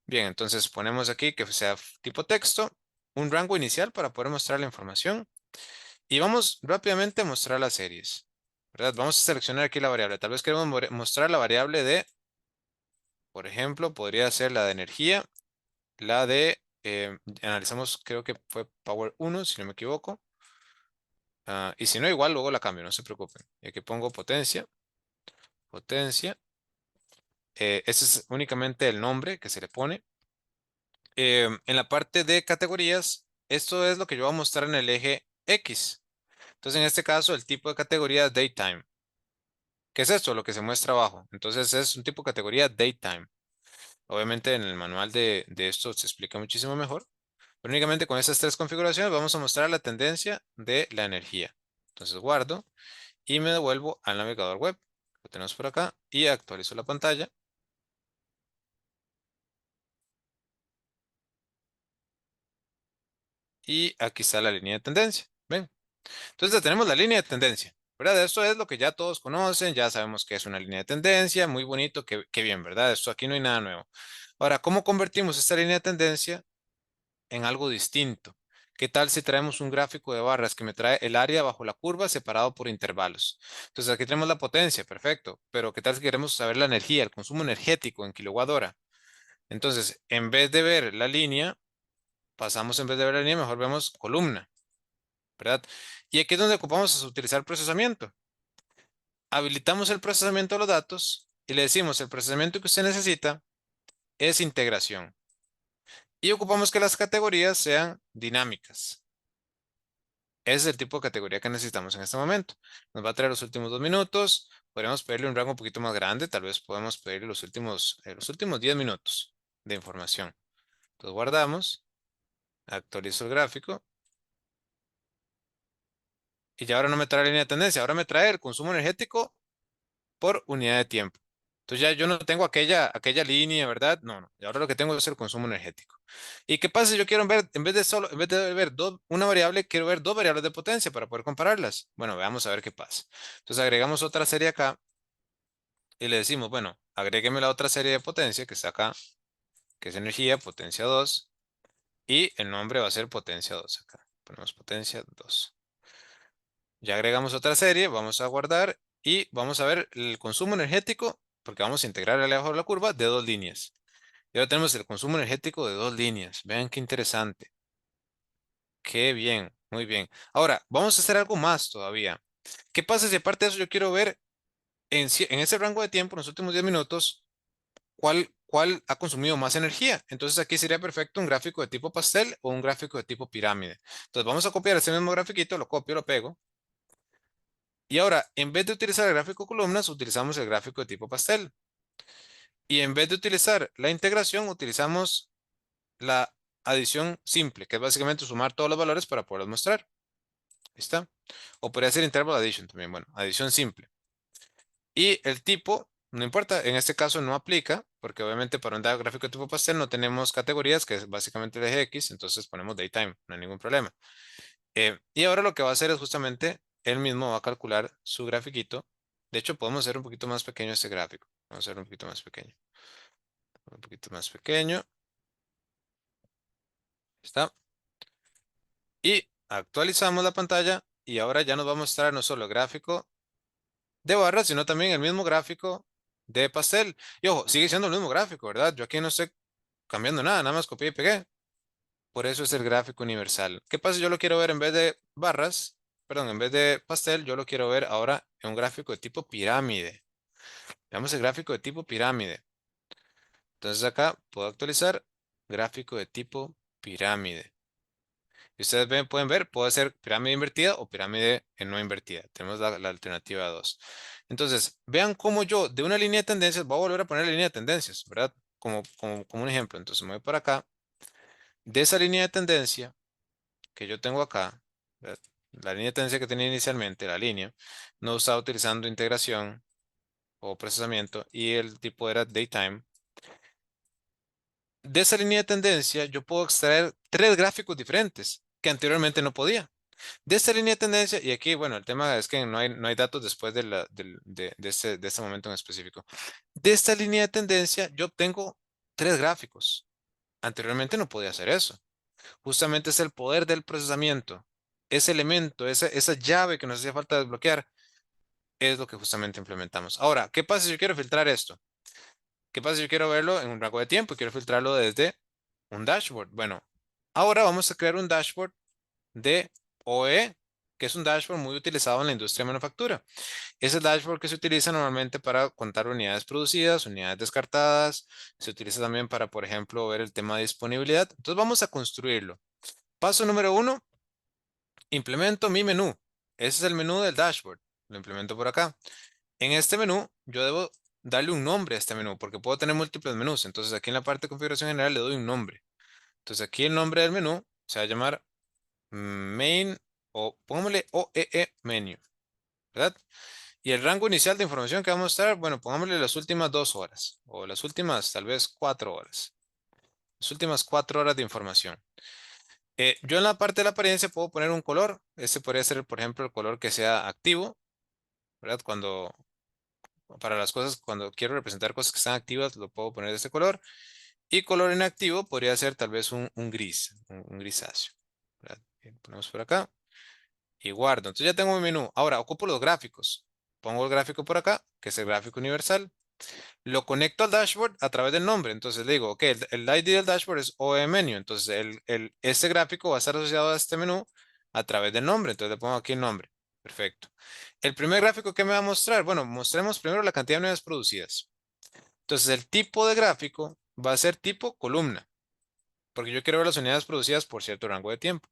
Bien, entonces ponemos aquí que sea tipo texto, un rango inicial para poder mostrar la información. Y vamos rápidamente a mostrar las series, ¿verdad? Vamos a seleccionar aquí la variable. Tal vez queremos mostrar la variable de, por ejemplo, podría ser la de energía, la de, analizamos, creo que fue Power 1, si no me equivoco. Y si no, igual luego la cambio, no se preocupen. Y aquí pongo potencia, potencia. Ese es únicamente el nombre que se le pone. En la parte de categorías, esto es lo que yo voy a mostrar en el eje X. Entonces, en este caso, el tipo de categoría es Daytime. ¿Qué es esto? Lo que se muestra abajo. Entonces es un tipo de categoría Daytime. Obviamente en el manual de esto se explica muchísimo mejor. Pero únicamente con estas tres configuraciones vamos a mostrar la tendencia de la energía. Entonces guardo y me devuelvo al navegador web. Lo tenemos por acá y actualizo la pantalla. Y aquí está la línea de tendencia. ¿Ven? Entonces ya tenemos la línea de tendencia, ¿verdad? Esto es lo que ya todos conocen, ya sabemos que es una línea de tendencia, muy bonito, qué bien, ¿verdad? Esto aquí no hay nada nuevo. Ahora, ¿cómo convertimos esta línea de tendencia en algo distinto? ¿Qué tal si traemos un gráfico de barras que me trae el área bajo la curva separado por intervalos? Entonces aquí tenemos la potencia, perfecto, pero ¿qué tal si queremos saber la energía, el consumo energético en kilowatt hora? Entonces, en vez de ver la línea, pasamos en vez de ver la línea, mejor vemos columna, ¿verdad? Y aquí es donde ocupamos utilizar procesamiento. Habilitamos el procesamiento de los datos y le decimos el procesamiento que usted necesita es integración. Y ocupamos que las categorías sean dinámicas. Ese es el tipo de categoría que necesitamos en este momento. Nos va a traer los últimos 2 minutos. Podríamos pedirle un rango un poquito más grande. Tal vez podemos pedirle los últimos 10 minutos de información. Entonces guardamos, actualizo el gráfico y ya ahora no me trae la línea de tendencia. Ahora me trae el consumo energético por unidad de tiempo. Entonces ya yo no tengo aquella línea, ¿verdad? No, no. Y ahora lo que tengo es el consumo energético. ¿Y qué pasa si yo quiero ver, en vez de ver una variable, quiero ver dos variables de potencia para poder compararlas? Bueno, veamos a ver qué pasa. Entonces agregamos otra serie acá y le decimos, bueno, agrégueme la otra serie de potencia que está acá, que es energía, potencia 2, y el nombre va a ser potencia 2 acá. Ponemos potencia 2. Ya agregamos otra serie, vamos a guardar y vamos a ver el consumo energético, porque vamos a integrar el abajo de la curva de dos líneas. Y ahora tenemos el consumo energético de dos líneas. Vean qué interesante. Qué bien, muy bien. Ahora, vamos a hacer algo más todavía. ¿Qué pasa si aparte de eso yo quiero ver en ese rango de tiempo, en los últimos 10 minutos, cuál ha consumido más energía? Entonces aquí sería perfecto un gráfico de tipo pastel o un gráfico de tipo pirámide. Entonces vamos a copiar ese mismo grafiquito, lo copio, lo pego. Y ahora, en vez de utilizar el gráfico columnas, utilizamos el gráfico de tipo pastel. Y en vez de utilizar la integración, utilizamos la adición simple, que es básicamente sumar todos los valores para poderlos mostrar. Ahí está. O podría ser interval addition también. Bueno, adición simple. Y el tipo, no importa, en este caso no aplica, porque obviamente para un gráfico de tipo pastel no tenemos categorías, que es básicamente el eje X, entonces ponemos daytime, no hay ningún problema. Y ahora lo que va a hacer es justamente, él mismo va a calcular su grafiquito. De hecho, podemos hacer un poquito más pequeño este gráfico. Vamos a hacer un poquito más pequeño. Un poquito más pequeño. Está. Y actualizamos la pantalla y ahora ya nos va a mostrar no solo el gráfico de barras, sino también el mismo gráfico de pastel. Y ojo, sigue siendo el mismo gráfico, ¿verdad? Yo aquí no estoy cambiando nada, nada más copié y pegué. Por eso es el gráfico universal. ¿Qué pasa si yo lo quiero ver en vez de barras? Perdón, en vez de pastel, yo lo quiero ver ahora en un gráfico de tipo pirámide. Veamos el gráfico de tipo pirámide. Entonces acá puedo actualizar gráfico de tipo pirámide. Y ustedes pueden ver, puede ser pirámide invertida o pirámide no invertida. Tenemos la alternativa 2. Entonces, vean cómo yo de una línea de tendencias, voy a volver a poner la línea de tendencias, ¿verdad? Como un ejemplo. Entonces me voy por acá. De esa línea de tendencia que yo tengo acá, ¿verdad? La línea de tendencia que tenía inicialmente, la línea, no estaba utilizando integración o procesamiento y el tipo era daytime. De esa línea de tendencia yo puedo extraer tres gráficos diferentes que anteriormente no podía. De esta línea de tendencia, y aquí, bueno, el tema es que no hay datos después de este momento en específico. De esta línea de tendencia yo obtengo tres gráficos. Anteriormente no podía hacer eso. Justamente es el poder del procesamiento. Ese elemento, esa llave que nos hacía falta desbloquear, es lo que justamente implementamos. Ahora, ¿qué pasa si yo quiero filtrar esto? ¿Qué pasa si yo quiero verlo en un rango de tiempo y quiero filtrarlo desde un dashboard? Bueno, ahora vamos a crear un dashboard de OE, que es un dashboard muy utilizado en la industria de manufactura. Es el dashboard que se utiliza normalmente para contar unidades producidas, unidades descartadas. Se utiliza también para, por ejemplo, ver el tema de disponibilidad. Entonces vamos a construirlo. Paso número uno, implemento mi menú. Ese es el menú del dashboard. Lo implemento por acá. En este menú, yo debo darle un nombre a este menú porque puedo tener múltiples menús. Entonces aquí en la parte de configuración general le doy un nombre. Entonces aquí el nombre del menú se va a llamar main o pongámosle OEE menu, ¿verdad? Y el rango inicial de información que vamos a mostrar, bueno, pongámosle las últimas 2 horas o las últimas tal vez 4 horas. Las últimas 4 horas de información. Yo en la parte de la apariencia puedo poner un color. Este podría ser, por ejemplo, el color que sea activo, ¿verdad? Para las cosas, cuando quiero representar cosas que están activas, lo puedo poner de este color. Y color inactivo podría ser tal vez un gris, un grisáceo, ¿verdad? Bien, ponemos por acá y guardo. Entonces ya tengo mi menú. Ahora ocupo los gráficos. Pongo el gráfico por acá, que es el gráfico universal. Lo conecto al dashboard a través del nombre. Entonces le digo, ok, el ID del dashboard es OE Menu. Entonces este gráfico va a estar asociado a este menú a través del nombre. Entonces le pongo aquí el nombre. Perfecto. El primer gráfico que me va a mostrar, bueno, mostremos primero la cantidad de unidades producidas. Entonces el tipo de gráfico va a ser tipo columna, porque yo quiero ver las unidades producidas por cierto rango de tiempo.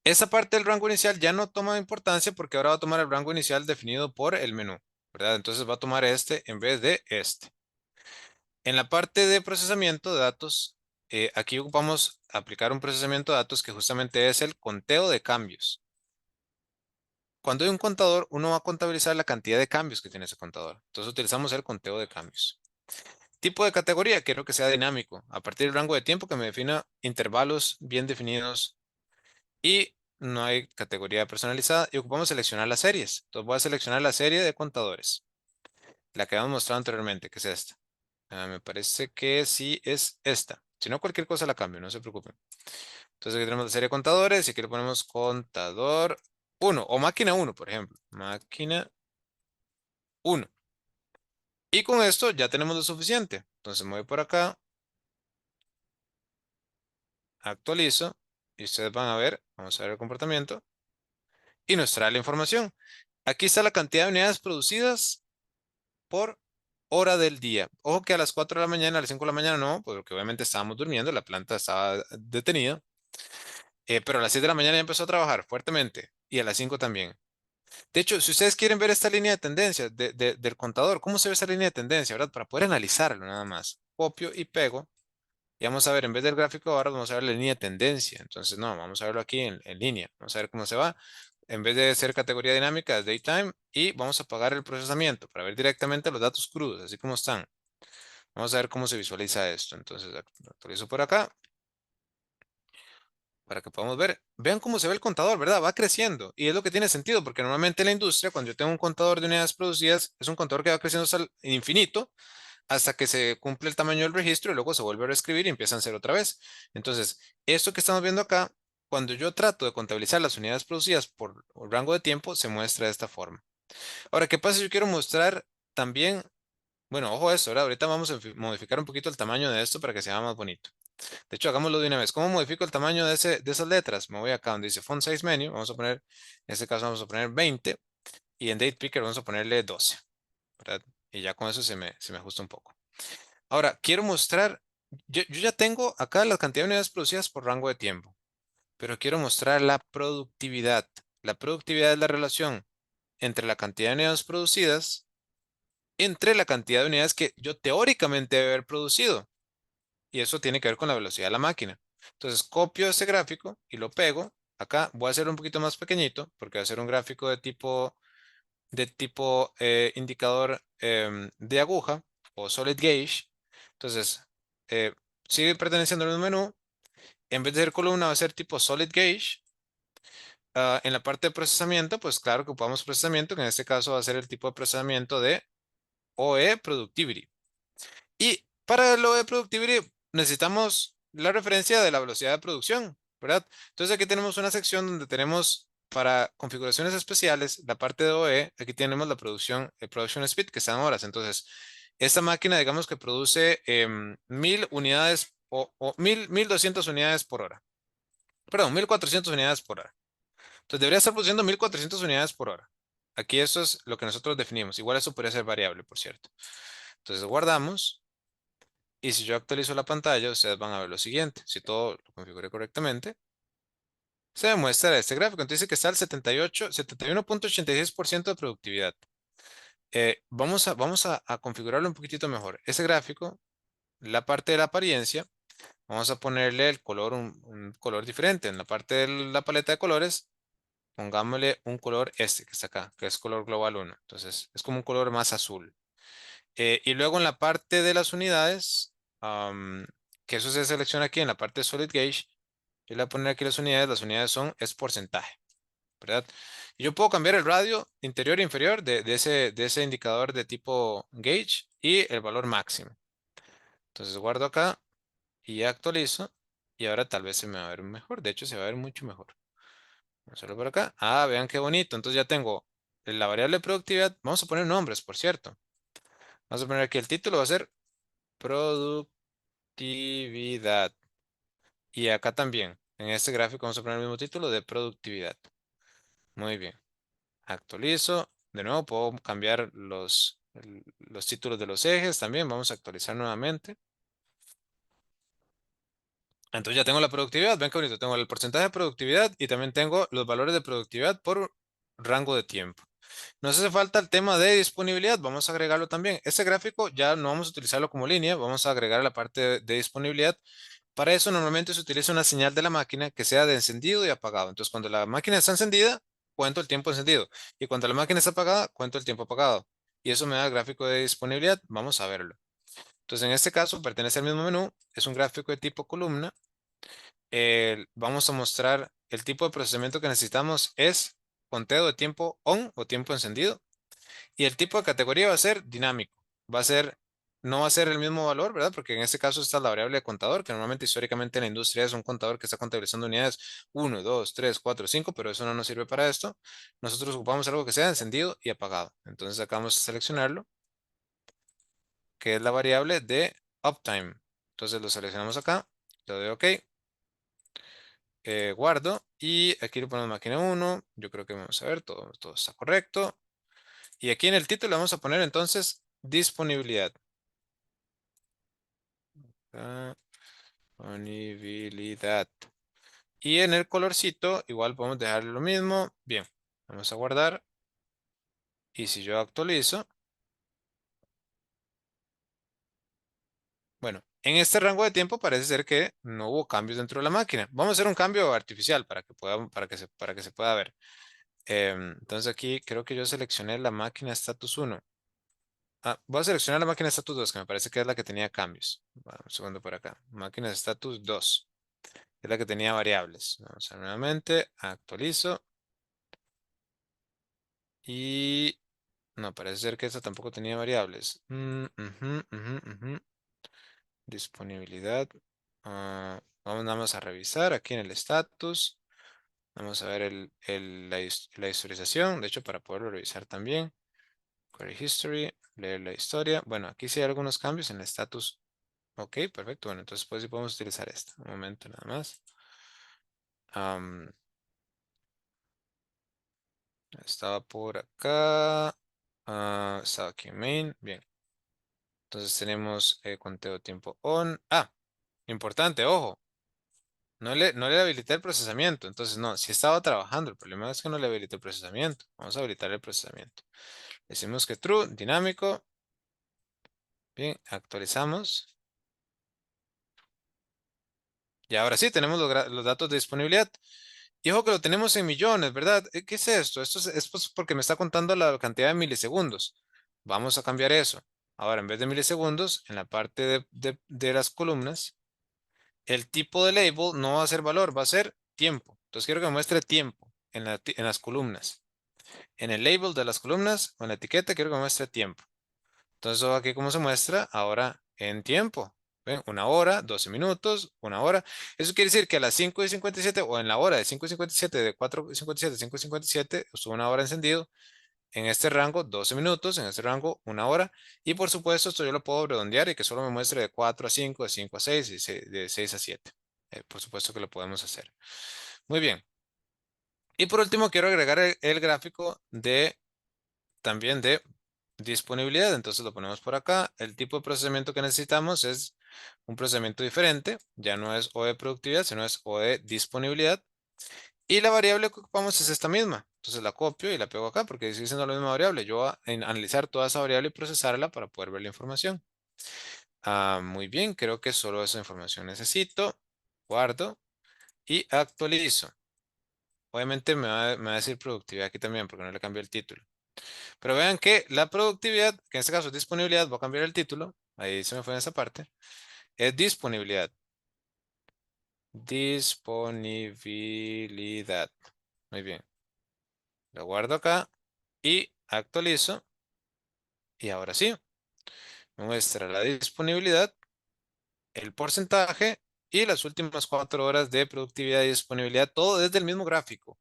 Esa parte del rango inicial ya no toma importancia porque ahora va a tomar el rango inicial definido por el menú, ¿verdad? Entonces va a tomar este en vez de este. En la parte de procesamiento de datos, aquí ocupamos aplicar un procesamiento de datos que justamente es el conteo de cambios. Cuando hay un contador, uno va a contabilizar la cantidad de cambios que tiene ese contador. Entonces utilizamos el conteo de cambios. Tipo de categoría, quiero que sea dinámico, a partir del rango de tiempo que me defina intervalos bien definidos y no hay categoría personalizada y ocupamos seleccionar las series. Entonces voy a seleccionar la serie de contadores, la que habíamos mostrado anteriormente, que es esta. Me parece que sí es esta. Si no, cualquier cosa la cambio, no se preocupen. Entonces aquí tenemos la serie de contadores y aquí le ponemos contador uno o máquina uno, por ejemplo. Máquina uno. Y con esto ya tenemos lo suficiente. Entonces me voy por acá, actualizo y ustedes van a ver, vamos a ver el comportamiento y nos trae la información. Aquí está la cantidad de unidades producidas por hora del día. Ojo que a las 4 de la mañana, a las 5 de la mañana no, porque obviamente estábamos durmiendo, la planta estaba detenida, pero a las 7 de la mañana ya empezó a trabajar fuertemente y a las 5 también. De hecho, si ustedes quieren ver esta línea de tendencia del contador, ¿cómo se ve esa línea de tendencia, verdad? Para poder analizarlo nada más. Copio y pego. Y vamos a ver, en vez del gráfico ahora vamos a ver la línea de tendencia. Entonces, no, vamos a verlo aquí en línea. Vamos a ver cómo se va. En vez de ser categoría dinámica, es daytime. Y vamos a apagar el procesamiento para ver directamente los datos crudos, así como están. Vamos a ver cómo se visualiza esto. Entonces, actualizo por acá para que podamos ver. Vean cómo se ve el contador, ¿verdad? Va creciendo. Y es lo que tiene sentido, porque normalmente en la industria, cuando yo tengo un contador de unidades producidas, es un contador que va creciendo hasta el infinito hasta que se cumple el tamaño del registro y luego se vuelve a reescribir y empiezan a ser otra vez. Entonces, esto que estamos viendo acá, cuando yo trato de contabilizar las unidades producidas por rango de tiempo, se muestra de esta forma. Ahora, ¿qué pasa si yo quiero mostrar también, bueno, ojo a esto, ¿verdad? Ahorita vamos a modificar un poquito el tamaño de esto para que sea más bonito. De hecho, hagámoslo de una vez. ¿Cómo modifico el tamaño de esas letras? Me voy acá donde dice Font Size Menu. Vamos a poner, en este caso vamos a poner 20 y en Date Picker vamos a ponerle 12, ¿verdad? Y ya con eso se me ajusta un poco. Ahora, quiero mostrar, yo ya tengo acá la cantidad de unidades producidas por rango de tiempo, pero quiero mostrar la productividad. La productividad es la relación entre la cantidad de unidades producidas entre la cantidad de unidades que yo teóricamente debe haber producido. Y eso tiene que ver con la velocidad de la máquina. Entonces copio este gráfico y lo pego. Acá voy a hacer un poquito más pequeñito porque va a ser un gráfico de tipo indicador de aguja o solid gauge. Entonces, eh, sigue perteneciendo al mismo menú. En vez de ser columna, va a ser tipo solid gauge. En la parte de procesamiento, pues claro que ocupamos procesamiento, que en este caso va a ser el tipo de procesamiento de OE Productivity. Y para lo de productivity necesitamos la referencia de la velocidad de producción, ¿verdad? Entonces aquí tenemos una sección donde tenemos para configuraciones especiales la parte de OE, aquí tenemos la producción, el production speed que está en horas. Entonces, esta máquina digamos que produce 1000 unidades o 1200 unidades por hora. Perdón, 1400 unidades por hora. Entonces debería estar produciendo 1400 unidades por hora. Aquí eso es lo que nosotros definimos. Igual eso podría ser variable, por cierto. Entonces guardamos. Y si yo actualizo la pantalla, ustedes van a ver lo siguiente. Si todo lo configuré correctamente, se me muestra este gráfico. Entonces dice que está al 71.86% de productividad. Vamos a configurarlo un poquitito mejor. Ese gráfico, la parte de la apariencia, vamos a ponerle el color, un color diferente. En la parte de la paleta de colores, pongámosle un color este que está acá, que es color global 1. Entonces es como un color más azul. Y luego en la parte de las unidades, am, que eso se selecciona aquí en la parte de Solid Gauge, yo le voy a poner aquí las unidades son, es porcentaje, ¿verdad? Y yo puedo cambiar el radio interior e inferior de ese indicador de tipo gauge y el valor máximo. Entonces guardo acá y actualizo y ahora tal vez se me va a ver mejor, de hecho se va a ver mucho mejor. Vamos a verlo por acá. Ah, vean qué bonito, entonces ya tengo la variable de productividad, vamos a poner nombres, por cierto. Vamos a poner aquí el título, va a ser productividad. Y acá también, en este gráfico vamos a poner el mismo título de productividad. Muy bien. Actualizo. De nuevo, puedo cambiar los títulos de los ejes también. Vamos a actualizar nuevamente. Entonces ya tengo la productividad. Ven qué bonito. Tengo el porcentaje de productividad y también tengo los valores de productividad por rango de tiempo. Nos hace falta el tema de disponibilidad. Vamos a agregarlo también. Este gráfico ya no vamos a utilizarlo como línea. Vamos a agregar la parte de disponibilidad. Para eso normalmente se utiliza una señal de la máquina que sea de encendido y apagado. Entonces, cuando la máquina está encendida, cuento el tiempo encendido. Y cuando la máquina está apagada, cuento el tiempo apagado. Y eso me da el gráfico de disponibilidad. Vamos a verlo. Entonces, en este caso, pertenece al mismo menú. Es un gráfico de tipo columna. Vamos a mostrar el tipo de procesamiento que necesitamos es conteo de tiempo on o tiempo encendido. Y el tipo de categoría va a ser dinámico. Va a ser, no va a ser el mismo valor, ¿verdad? Porque en este caso está la variable de contador, que normalmente históricamente en la industria es un contador que está contabilizando unidades 1, 2, 3, 4, 5, pero eso no nos sirve para esto. Nosotros ocupamos algo que sea encendido y apagado. Entonces acá vamos a seleccionarlo, que es la variable de uptime. Entonces lo seleccionamos acá, le doy OK, guardo y aquí le ponemos máquina 1. Yo creo que vamos a ver, todo está correcto. Y aquí en el título vamos a poner entonces disponibilidad. Ah, disponibilidad. Y en el colorcito, igual podemos dejarle lo mismo. Bien, vamos a guardar. Y si yo actualizo, bueno, en este rango de tiempo parece ser que no hubo cambios dentro de la máquina. Vamos a hacer un cambio artificial para que se pueda ver. Entonces aquí creo que yo seleccioné la máquina status 1. Ah, voy a seleccionar la máquina status 2, que me parece que es la que tenía cambios. Un segundo por acá. Máquina status 2. Es la que tenía variables. Vamos a ver nuevamente, actualizo y no, parece ser que esta tampoco tenía variables. Ujú, ujú, ujú. Disponibilidad. Vamos nada más a revisar aquí en el status. Vamos a ver la historización. De hecho, para poderlo revisar también. Query history, leer la historia. Bueno, aquí sí hay algunos cambios en el status Ok, perfecto. Bueno, entonces pues sí podemos utilizar esta. Un momento nada más. Am, Estaba por acá. Estaba aquí en main. Bien. Entonces tenemos conteo tiempo on. Ah, importante, ojo. No le habilité el procesamiento. Entonces, no, sí estaba trabajando. El problema es que no le habilité el procesamiento. Vamos a habilitar el procesamiento. Decimos que true, dinámico. Bien, actualizamos. Y ahora sí, tenemos los datos de disponibilidad. Y ojo que lo tenemos en millones, ¿verdad? ¿Qué es esto? Esto es pues porque me está contando la cantidad de milisegundos. Vamos a cambiar eso. Ahora, en vez de milisegundos, en la parte de las columnas, el tipo de label no va a ser valor, va a ser tiempo. Entonces quiero que me muestre tiempo en las columnas. En el label de las columnas o en la etiqueta quiero que me muestre tiempo. Entonces, aquí cómo se muestra ahora en tiempo. ¿Ven? Una hora, 12 minutos, una hora. Eso quiere decir que a las 5:57 o en la hora de 5:57, de 4:57 a 5:57, estuvo una hora encendido. En este rango, 12 minutos. En este rango, una hora. Y por supuesto, esto yo lo puedo redondear y que solo me muestre de 4 a 5, de 5 a 6 y de 6 a 7. Por supuesto que lo podemos hacer. Muy bien. Y por último, quiero agregar el gráfico también de disponibilidad. Entonces lo ponemos por acá. El tipo de procesamiento que necesitamos es un procesamiento diferente. Ya no es O de productividad, sino es O de disponibilidad. Y la variable que ocupamos es esta misma. Entonces la copio y la pego acá porque sigue siendo la misma variable. Yo voy a analizar toda esa variable y procesarla para poder ver la información. Muy bien, creo que solo esa información necesito. Guardo y actualizo. Obviamente me va a decir productividad aquí también porque no le cambié el título. Pero vean que la productividad, que en este caso es disponibilidad, voy a cambiar el título, ahí se me fue en esa parte, es disponibilidad. Disponibilidad. Muy bien. Lo guardo acá y actualizo. Y ahora sí, me muestra la disponibilidad, el porcentaje y las últimas 4 horas de productividad y disponibilidad, todo desde el mismo gráfico,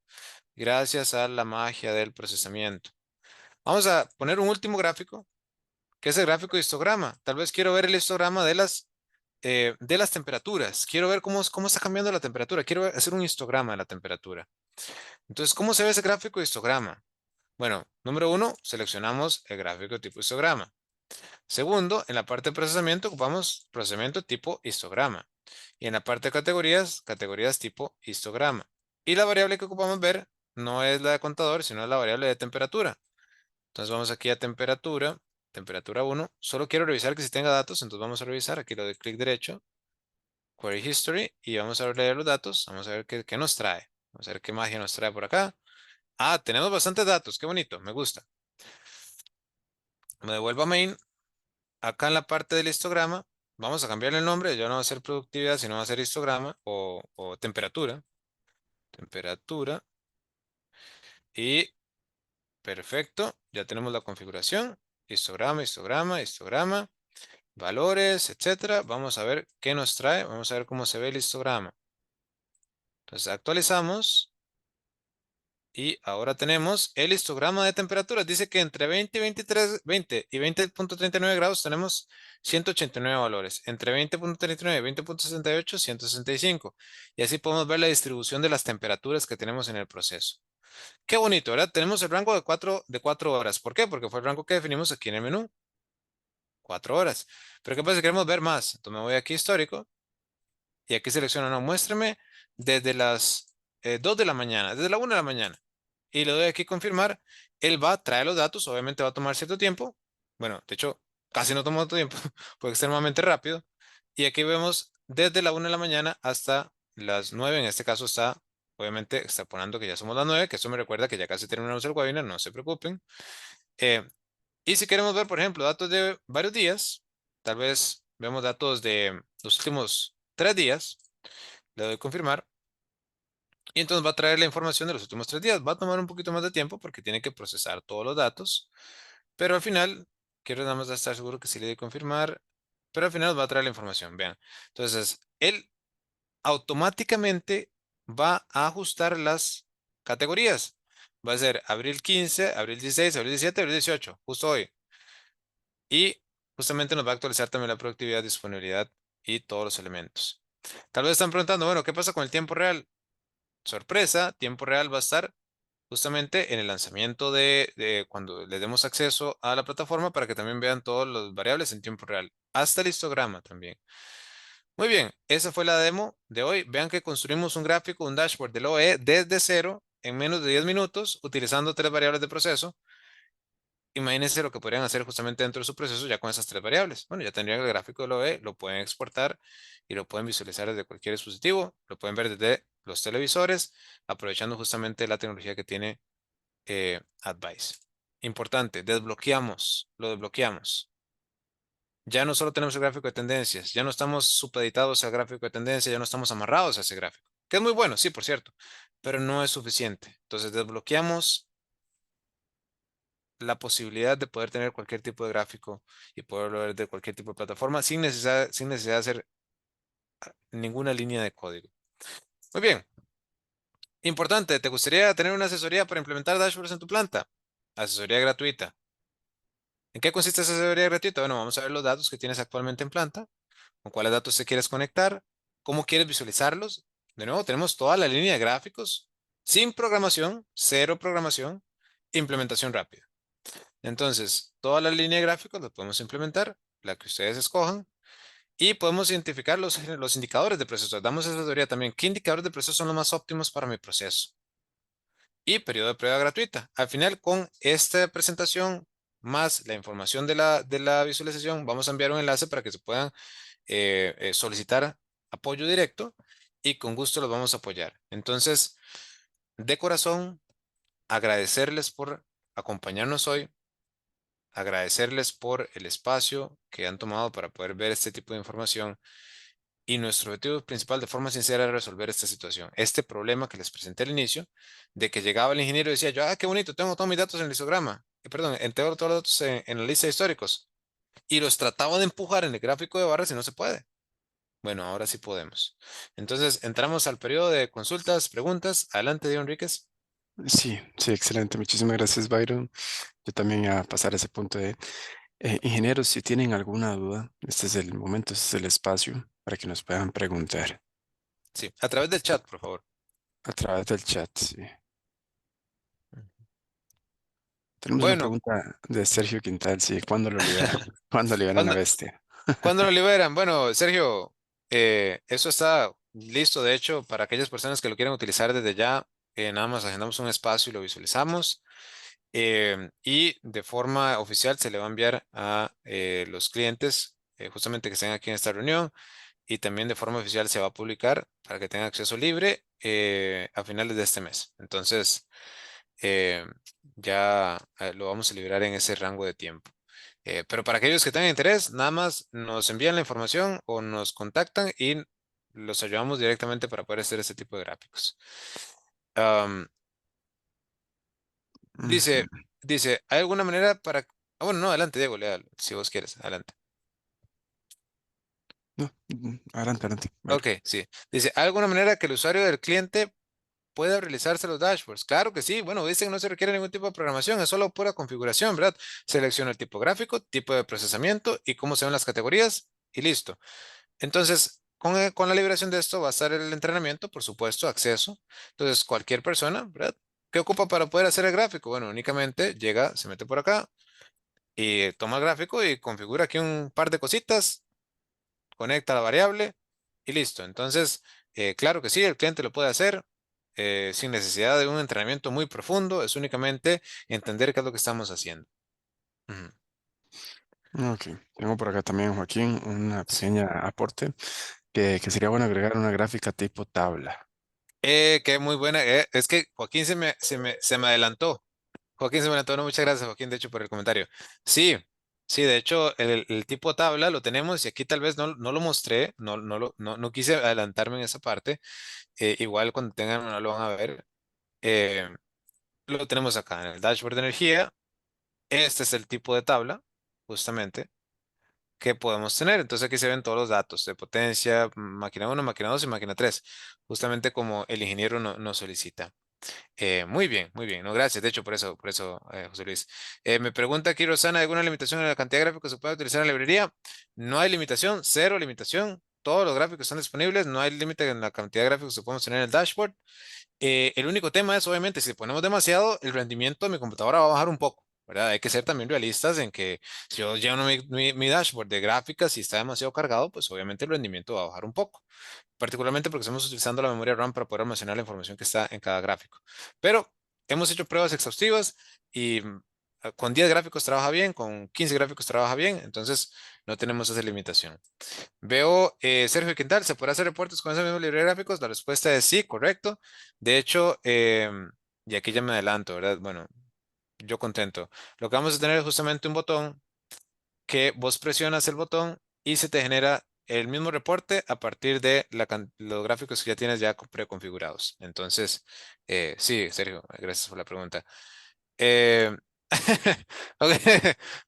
gracias a la magia del procesamiento. Vamos a poner un último gráfico, que es el gráfico de histograma. Tal vez quiero ver el histograma de las temperaturas. Quiero ver cómo está cambiando la temperatura. Quiero hacer un histograma de la temperatura. Entonces, ¿cómo se ve ese gráfico de histograma? Bueno, número uno, seleccionamos el gráfico tipo histograma. Segundo, en la parte de procesamiento ocupamos procesamiento tipo histograma. Y en la parte de categorías, categorías tipo histograma. Y la variable que ocupamos ver no es la de contador, sino la variable de temperatura. Entonces vamos aquí a temperatura, temperatura uno. Solo quiero revisar que si tenga datos, entonces vamos a revisar. Aquí lo doy clic derecho, Query History, y vamos a leer los datos. Vamos a ver qué nos trae. Vamos a ver qué magia nos trae por acá. Ah, tenemos bastantes datos. Qué bonito, me gusta. Me devuelvo a main. Acá en la parte del histograma, vamos a cambiarle el nombre. Ya no va a ser productividad, sino va a ser histograma o temperatura. Temperatura. Y perfecto. Ya tenemos la configuración. Histograma, histograma, histograma. Valores, etcétera. Vamos a ver qué nos trae. Vamos a ver cómo se ve el histograma. Entonces actualizamos y ahora tenemos el histograma de temperaturas. Dice que entre 20 y 23, 20 y 20,39 grados tenemos 189 valores. Entre 20,39 y 20,68, 165. Y así podemos ver la distribución de las temperaturas que tenemos en el proceso. Qué bonito, ¿verdad? Tenemos el rango de cuatro horas. ¿Por qué? Porque fue el rango que definimos aquí en el menú. 4 horas. Pero ¿qué pasa si queremos ver más? Entonces me voy aquí a histórico. Y aquí selecciono, no, muéstrame desde las 2 de la mañana, desde la 1 de la mañana. Y le doy aquí confirmar. Él va a traer los datos, obviamente va a tomar cierto tiempo. Bueno, de hecho, casi no toma tanto tiempo, porque es extremadamente rápido. Y aquí vemos desde la 1 de la mañana hasta las 9. En este caso está, obviamente, extrapolando que ya somos las 9, que eso me recuerda que ya casi terminamos el webinar, no se preocupen. Eh, y si queremos ver, por ejemplo, datos de varios días, tal vez vemos datos de los últimos 3 días. Le doy confirmar y entonces va a traer la información de los últimos 3 días. Va a tomar un poquito más de tiempo porque tiene que procesar todos los datos, pero al final, quiero nada más estar seguro que sí le doy confirmar, pero al final nos va a traer la información. Vean, entonces él automáticamente va a ajustar las categorías. Va a ser abril 15, abril 16, abril 17, abril 18, justo hoy. Y justamente nos va a actualizar también la productividad, disponibilidad y todos los elementos. Tal vez están preguntando, bueno, ¿qué pasa con el tiempo real? Sorpresa, tiempo real va a estar justamente en el lanzamiento de cuando les demos acceso a la plataforma para que también vean todas las variables en tiempo real, hasta el histograma también. Muy bien, esa fue la demo de hoy. Vean que construimos un gráfico, un dashboard del OE desde cero en menos de 10 minutos utilizando tres variables de proceso. Imagínense lo que podrían hacer justamente dentro de su proceso ya con esas tres variables. Bueno, ya tendrían el gráfico del OE, lo pueden exportar y lo pueden visualizar desde cualquier dispositivo, lo pueden ver desde los televisores, aprovechando justamente la tecnología que tiene Advice. Importante, lo desbloqueamos. Ya no solo tenemos el gráfico de tendencias, ya no estamos supeditados al gráfico de tendencia, ya no estamos amarrados a ese gráfico, que es muy bueno, sí, por cierto, pero no es suficiente. Entonces desbloqueamos la posibilidad de poder tener cualquier tipo de gráfico y poderlo ver de cualquier tipo de plataforma sin necesidad de hacer ninguna línea de código. Muy bien, importante, ¿te gustaría tener una asesoría para implementar dashboards en tu planta? Asesoría gratuita. ¿En qué consiste esa asesoría gratuita? Bueno, vamos a ver los datos que tienes actualmente en planta, con cuáles datos te quieres conectar, cómo quieres visualizarlos. De nuevo, tenemos toda la línea de gráficos, sin programación, cero programación, implementación rápida. Entonces, toda la línea de gráficos la podemos implementar, la que ustedes escojan, y podemos identificar los indicadores de proceso. Damos asesoría también. ¿Qué indicadores de proceso son los más óptimos para mi proceso? Y periodo de prueba gratuita. Al final, con esta presentación más la información de la visualización, vamos a enviar un enlace para que se puedan solicitar apoyo directo y con gusto los vamos a apoyar. Entonces, de corazón, agradecerles por acompañarnos hoy, agradecerles por el espacio que han tomado para poder ver este tipo de información. Y nuestro objetivo principal de forma sincera es resolver esta situación, este problema que les presenté al inicio, de que llegaba el ingeniero y decía yo, qué bonito, tengo todos mis datos en el histograma, perdón, tengo todos los datos en la lista de históricos, y los trataba de empujar en el gráfico de barras y no se puede. Bueno, ahora sí podemos. Entonces, entramos al periodo de consultas, preguntas. Adelante, Diego Enríquez. Sí, sí, excelente. Muchísimas gracias, Byron. Yo también a pasar a ese punto de ingenieros, si tienen alguna duda, este es el momento, este es el espacio para que nos puedan preguntar Sí, a través del chat, por favor. a través del chat. Sí. Tenemos una Bueno, pregunta de Sergio Quintal, sí, ¿cuándo lo liberan? ¿Cuándo liberan a ¿cuándo, Bestia? cuándo lo liberan? Bueno, Sergio, eso está listo, de hecho, para aquellas personas que lo quieran utilizar desde ya. Nada más agendamos un espacio y lo visualizamos. Y de forma oficial se le va a enviar a los clientes, justamente que estén aquí en esta reunión. Y también de forma oficial se va a publicar para que tengan acceso libre a finales de este mes. Entonces, eh, ya lo vamos a liberar en ese rango de tiempo. Pero para aquellos que tengan interés, nada más nos envían la información o nos contactan y los ayudamos directamente para poder hacer este tipo de gráficos. Am, dice, Ujú. dice, ¿hay alguna manera para... bueno, no, adelante, Diego, lea, si vos quieres, adelante. No, adelante, adelante, Ok, Byron. sí. Dice, ¿hay alguna manera que el usuario del cliente pueda realizarse los dashboards? Claro que sí. Bueno, dice que no se requiere ningún tipo de programación, es solo pura configuración, ¿verdad? Selecciona el tipo gráfico, tipo de procesamiento y cómo se ven las categorías y listo. Entonces, con la liberación de esto va a estar el entrenamiento, por supuesto, acceso. Entonces, cualquier persona, ¿verdad? ¿Qué ocupa para poder hacer el gráfico? Bueno, únicamente llega, se mete por acá y toma el gráfico y configura aquí un par de cositas, conecta la variable y listo. Entonces, claro que sí, el cliente lo puede hacer sin necesidad de un entrenamiento muy profundo, es únicamente entender qué es lo que estamos haciendo. Ujú. Ok, tengo por acá también, Joaquín, una Sí. pequeña aporte que sería bueno agregar una gráfica tipo tabla. Qué muy buena. Es que Joaquín se me adelantó. Joaquín se me adelantó. No, muchas gracias, Joaquín, de hecho, por el comentario. Sí, sí, de hecho, el tipo tabla lo tenemos y aquí tal vez no lo mostré, no quise adelantarme en esa parte. Igual cuando tengan, no lo van a ver. Eh, lo tenemos acá en el dashboard de energía. Este es el tipo de tabla, justamente, que podemos tener. Entonces aquí se ven todos los datos de potencia, máquina uno, máquina 2 y máquina 3, justamente como el ingeniero nos solicita. Muy bien, muy bien. No, gracias, de hecho, por eso, José Luis. Me pregunta aquí Rosana, ¿hay alguna limitación en la cantidad de gráficos que se puede utilizar en la librería? No hay limitación, cero limitación. todos los gráficos están disponibles, no hay límite en la cantidad de gráficos que podemos tener en el dashboard. El único tema es, obviamente, si ponemos demasiado, el rendimiento de mi computadora va a bajar un poco, ¿verdad? Hay que ser también realistas en que si yo lleno mi dashboard de gráficas y está demasiado cargado, pues obviamente el rendimiento va a bajar un poco, particularmente porque estamos utilizando la memoria RAM para poder almacenar la información que está en cada gráfico. Pero hemos hecho pruebas exhaustivas y con 10 gráficos trabaja bien, con 15 gráficos trabaja bien, entonces no tenemos esa limitación. Veo, Sergio Quintal, ¿se podrá hacer reportes con ese mismo libro de gráficos? La respuesta es sí, correcto. De hecho, y aquí ya me adelanto, ¿verdad? Bueno, yo contento. Lo que vamos a tener es justamente un botón que vos presionas el botón y se te genera el mismo reporte a partir de los gráficos que ya tienes ya preconfigurados. Entonces, sí, Sergio, gracias por la pregunta. Eh, ok.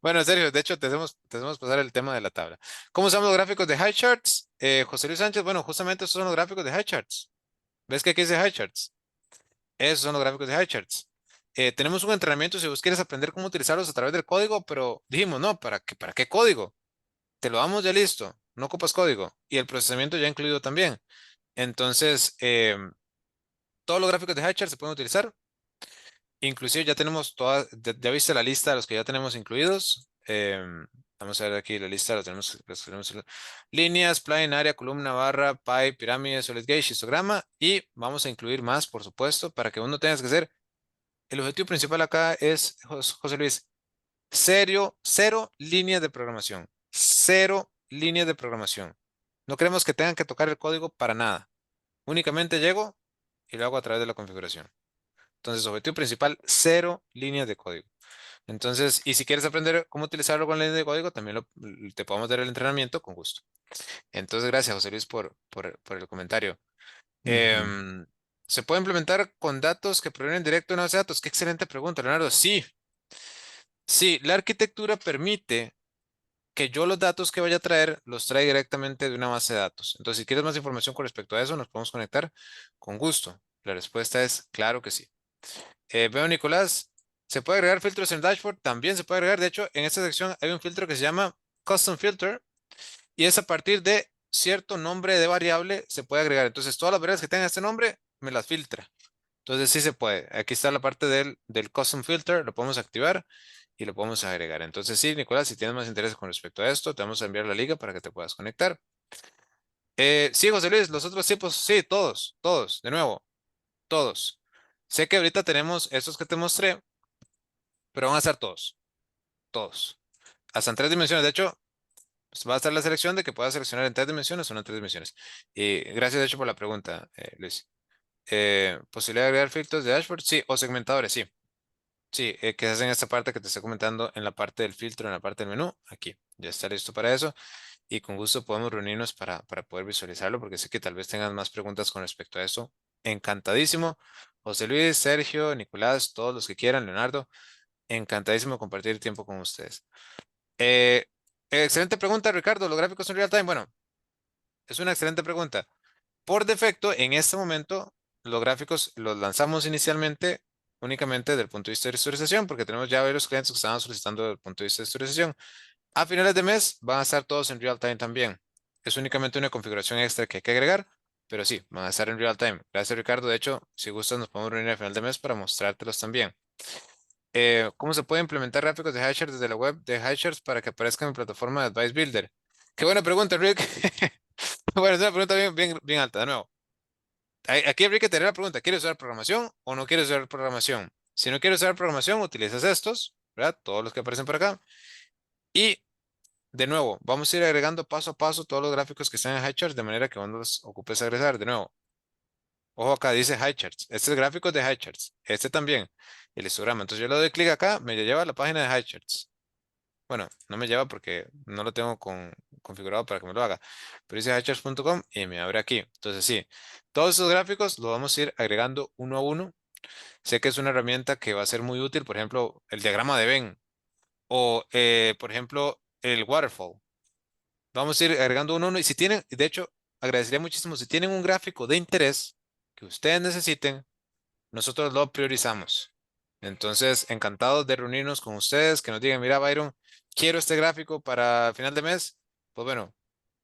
Bueno, Sergio, de hecho, te hacemos pasar el tema de la tabla. ¿Cómo usamos los gráficos de high charts? José Luis Sánchez, bueno, justamente estos son los gráficos de high charts. ¿Ves que aquí dice high charts? Esos son los gráficos de high charts. Tenemos un entrenamiento si vos quieres aprender cómo utilizarlos a través del código, pero dijimos, no, para qué código? Te lo damos ya listo, no ocupas código. Y el procesamiento ya incluido también. Entonces, todos los gráficos de high charts se pueden utilizar. Inclusive ya tenemos todas, ya viste la lista de los que ya tenemos incluidos. Vamos a ver aquí la lista, los tenemos líneas, plane, área, columna, barra, pie, pirámide, solid gauge, histograma y vamos a incluir más, por supuesto, para que uno tenga que hacer. El objetivo principal acá es, José Luis, cero líneas de programación. Cero líneas de programación. No queremos que tengan que tocar el código para nada. Únicamente llego y lo hago a través de la configuración. Entonces, objetivo principal, cero líneas de código. Entonces, y si quieres aprender cómo utilizarlo con líneas de código, también te podemos dar el entrenamiento con gusto. Entonces, gracias, José Luis, por el comentario. Ujú, Em, ¿Se puede implementar con datos que provienen directo de una base de datos? Qué excelente pregunta, Leonardo. Sí, sí, la arquitectura permite que yo los datos que vaya a traer los trae directamente de una base de datos. Entonces, si quieres más información con respecto a eso, nos podemos conectar con gusto. La respuesta es claro que sí. Veo, Nicolás, ¿se puede agregar filtros en el dashboard? También se puede agregar. De hecho, en esta sección hay un filtro que se llama Custom Filter y es a partir de cierto nombre de variable se puede agregar. Entonces, todas las variables que tengan este nombre, me las filtra. Entonces, sí se puede. Aquí está la parte del Custom Filter, lo podemos activar y lo podemos agregar. Entonces, sí, Nicolás, si tienes más interés con respecto a esto, te vamos a enviar la liga para que te puedas conectar. Sí, José Luis, los otros tipos, sí, todos, de nuevo, todos. Sé que ahorita tenemos estos que te mostré, pero van a ser todos. Hasta en 3 dimensiones. De hecho, pues, va a estar la selección de que puedas seleccionar en 3 dimensiones o no en 3 dimensiones. Y gracias, de hecho, por la pregunta, Luis. Posibilidad de agregar filtros de dashboard, sí, o segmentadores, sí. Sí, que se hacen esta parte que te estoy comentando en la parte del filtro, en la parte del menú. Aquí, ya está listo para eso. Y con gusto podemos reunirnos para poder visualizarlo, porque sé que tal vez tengan más preguntas con respecto a eso. Encantadísimo. José Luis, Sergio, Nicolás, todos los que quieran, Leonardo. Encantadísimo de compartir tiempo con ustedes. Eh, Excelente pregunta, Ricardo. ¿Los gráficos son real time? Bueno, es una excelente pregunta. Por defecto, en este momento, los gráficos los lanzamos inicialmente únicamente desde el punto de vista de historización, porque tenemos ya varios clientes que estaban solicitando desde el punto de vista de historización. A finales de mes van a estar todos en real time también. Es únicamente una configuración extra que hay que agregar, pero sí, van a estar en real time. Gracias, Ricardo. De hecho, si gustas, nos podemos reunir a final de mes para mostrártelos también. ¿Cómo se puede implementar gráficos de Hashers desde la web de Hashers para que aparezcan en mi plataforma de Advice Builder? Qué buena pregunta, Rick. Bueno, es una pregunta bien alta, de nuevo. Aquí habría que tener la pregunta, ¿quieres usar programación o no quieres usar programación? Si no quieres usar programación, utilizas estos, ¿verdad? Todos los que aparecen por acá. Y de nuevo, vamos a ir agregando paso a paso todos los gráficos que están en HighCharts de manera que cuando los ocupes agregar. De nuevo, ojo acá, dice HighCharts. Este es el gráfico de HighCharts. Este también, el histograma. Entonces yo le doy clic acá, me lleva a la página de HighCharts. Bueno, no me lleva porque no lo tengo configurado para que me lo haga. Pero dice HighCharts.com y me abre aquí. Entonces sí, todos esos gráficos los vamos a ir agregando uno a uno. Sé que es una herramienta que va a ser muy útil, por ejemplo, el diagrama de Venn o, por ejemplo, el waterfall. Vamos a ir agregando uno a uno y si tienen, de hecho, agradecería muchísimo si tienen un gráfico de interés que ustedes necesiten, nosotros lo priorizamos. Entonces, encantados de reunirnos con ustedes, que nos digan, mira, Byron, quiero este gráfico para final de mes. Pues bueno,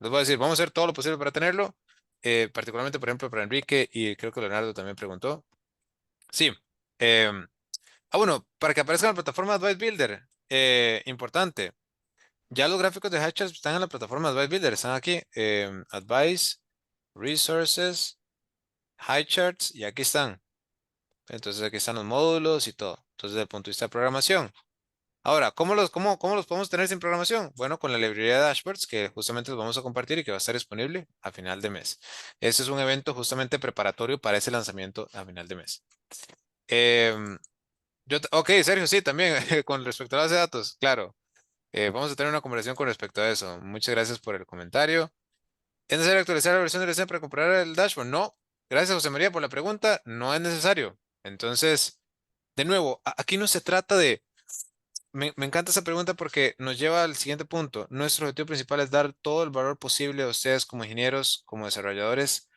Les voy a decir, vamos a hacer todo lo posible para tenerlo, particularmente, por ejemplo, para Enrique y creo que Leonardo también preguntó. Sí. em, bueno, para que aparezca en la plataforma Advice Builder, importante. Ya los gráficos de HighCharts están en la plataforma Advice Builder, están aquí. Advice, Resources, HighCharts y aquí están. Entonces aquí están los módulos y todo. Entonces, desde el punto de vista de programación. Ahora, cómo los podemos tener sin programación? Bueno, con la librería de dashboards que justamente los vamos a compartir y que va a estar disponible a final de mes. Este es un evento justamente preparatorio para ese lanzamiento a final de mes. Em, ok, Sergio, sí, también con respecto a la base de datos, claro. Vamos a tener una conversación con respecto a eso. Muchas gracias por el comentario. ¿Es necesario actualizar la versión del SEM para comprar el dashboard? No. Gracias, José María, por la pregunta. No es necesario. Entonces, de nuevo, aquí no se trata de... Me encanta esa pregunta porque nos lleva al siguiente punto. Nuestro objetivo principal es dar todo el valor posible a ustedes como ingenieros, como desarrolladores,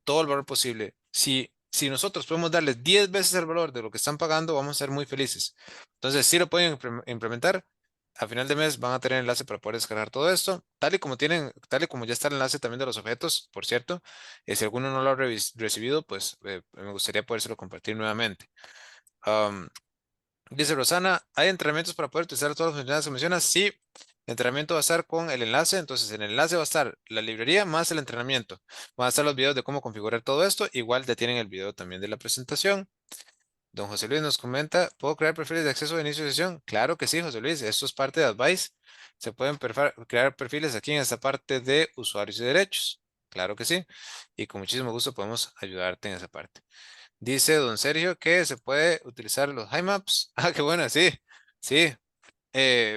todo el valor posible. Si nosotros podemos darles 10 veces el valor de lo que están pagando, vamos a ser muy felices. Entonces, si lo pueden implementar. A final de mes van a tener enlace para poder descargar todo esto, tal y como ya está el enlace también de los objetos, por cierto. Si alguno no lo ha recibido, pues me gustaría podérselo compartir nuevamente. Am, Dice Rosana, ¿hay entrenamientos para poder utilizar todas las funcionalidades que mencionas? Sí, el entrenamiento va a estar con el enlace, entonces en el enlace va a estar la librería más el entrenamiento. Van a estar los videos de cómo configurar todo esto, igual ya tienen el video también de la presentación. Don José Luis nos comenta, ¿puedo crear perfiles de acceso de inicio de sesión? Claro que sí, José Luis, esto es parte de Advice. Se pueden crear perfiles aquí en esta parte de usuarios y derechos. Claro que sí. Y con muchísimo gusto podemos ayudarte en esa parte. Dice don Sergio que se puede utilizar los maps. Ah, qué buena, sí, sí.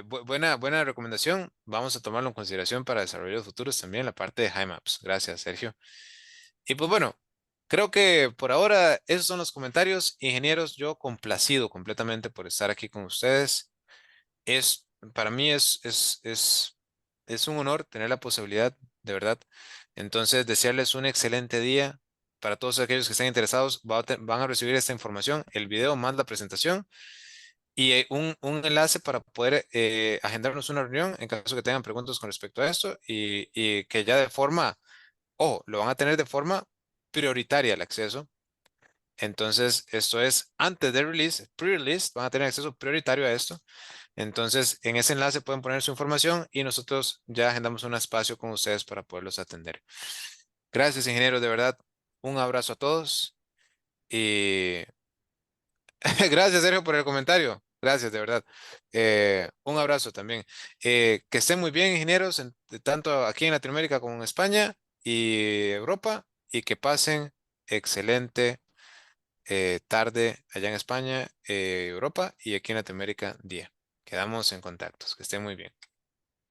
Buena recomendación. Vamos a tomarlo en consideración para desarrollos futuros también la parte de maps. Gracias, Sergio. Y pues bueno, creo que por ahora esos son los comentarios. Ingenieros, yo complacido completamente por estar aquí con ustedes. Para mí es un honor tener la posibilidad, de verdad. Entonces, desearles un excelente día. Para todos aquellos que estén interesados, van a recibir esta información, el video más la presentación y un enlace para poder agendarnos una reunión en caso que tengan preguntas con respecto a esto y que ya de forma, lo van a tener de forma prioritaria el acceso. Entonces, esto es antes de release, pre-release, van a tener acceso prioritario a esto. Entonces, en ese enlace pueden poner su información y nosotros ya agendamos un espacio con ustedes para poderlos atender. Gracias, ingenieros, de verdad. Un abrazo a todos y gracias, Sergio, por el comentario. Gracias, de verdad. Un abrazo también. Que estén muy bien, ingenieros, tanto aquí en Latinoamérica como en España y Europa, y que pasen excelente tarde allá en España, Europa y aquí en Latinoamérica día. Quedamos en contactos. Que estén muy bien.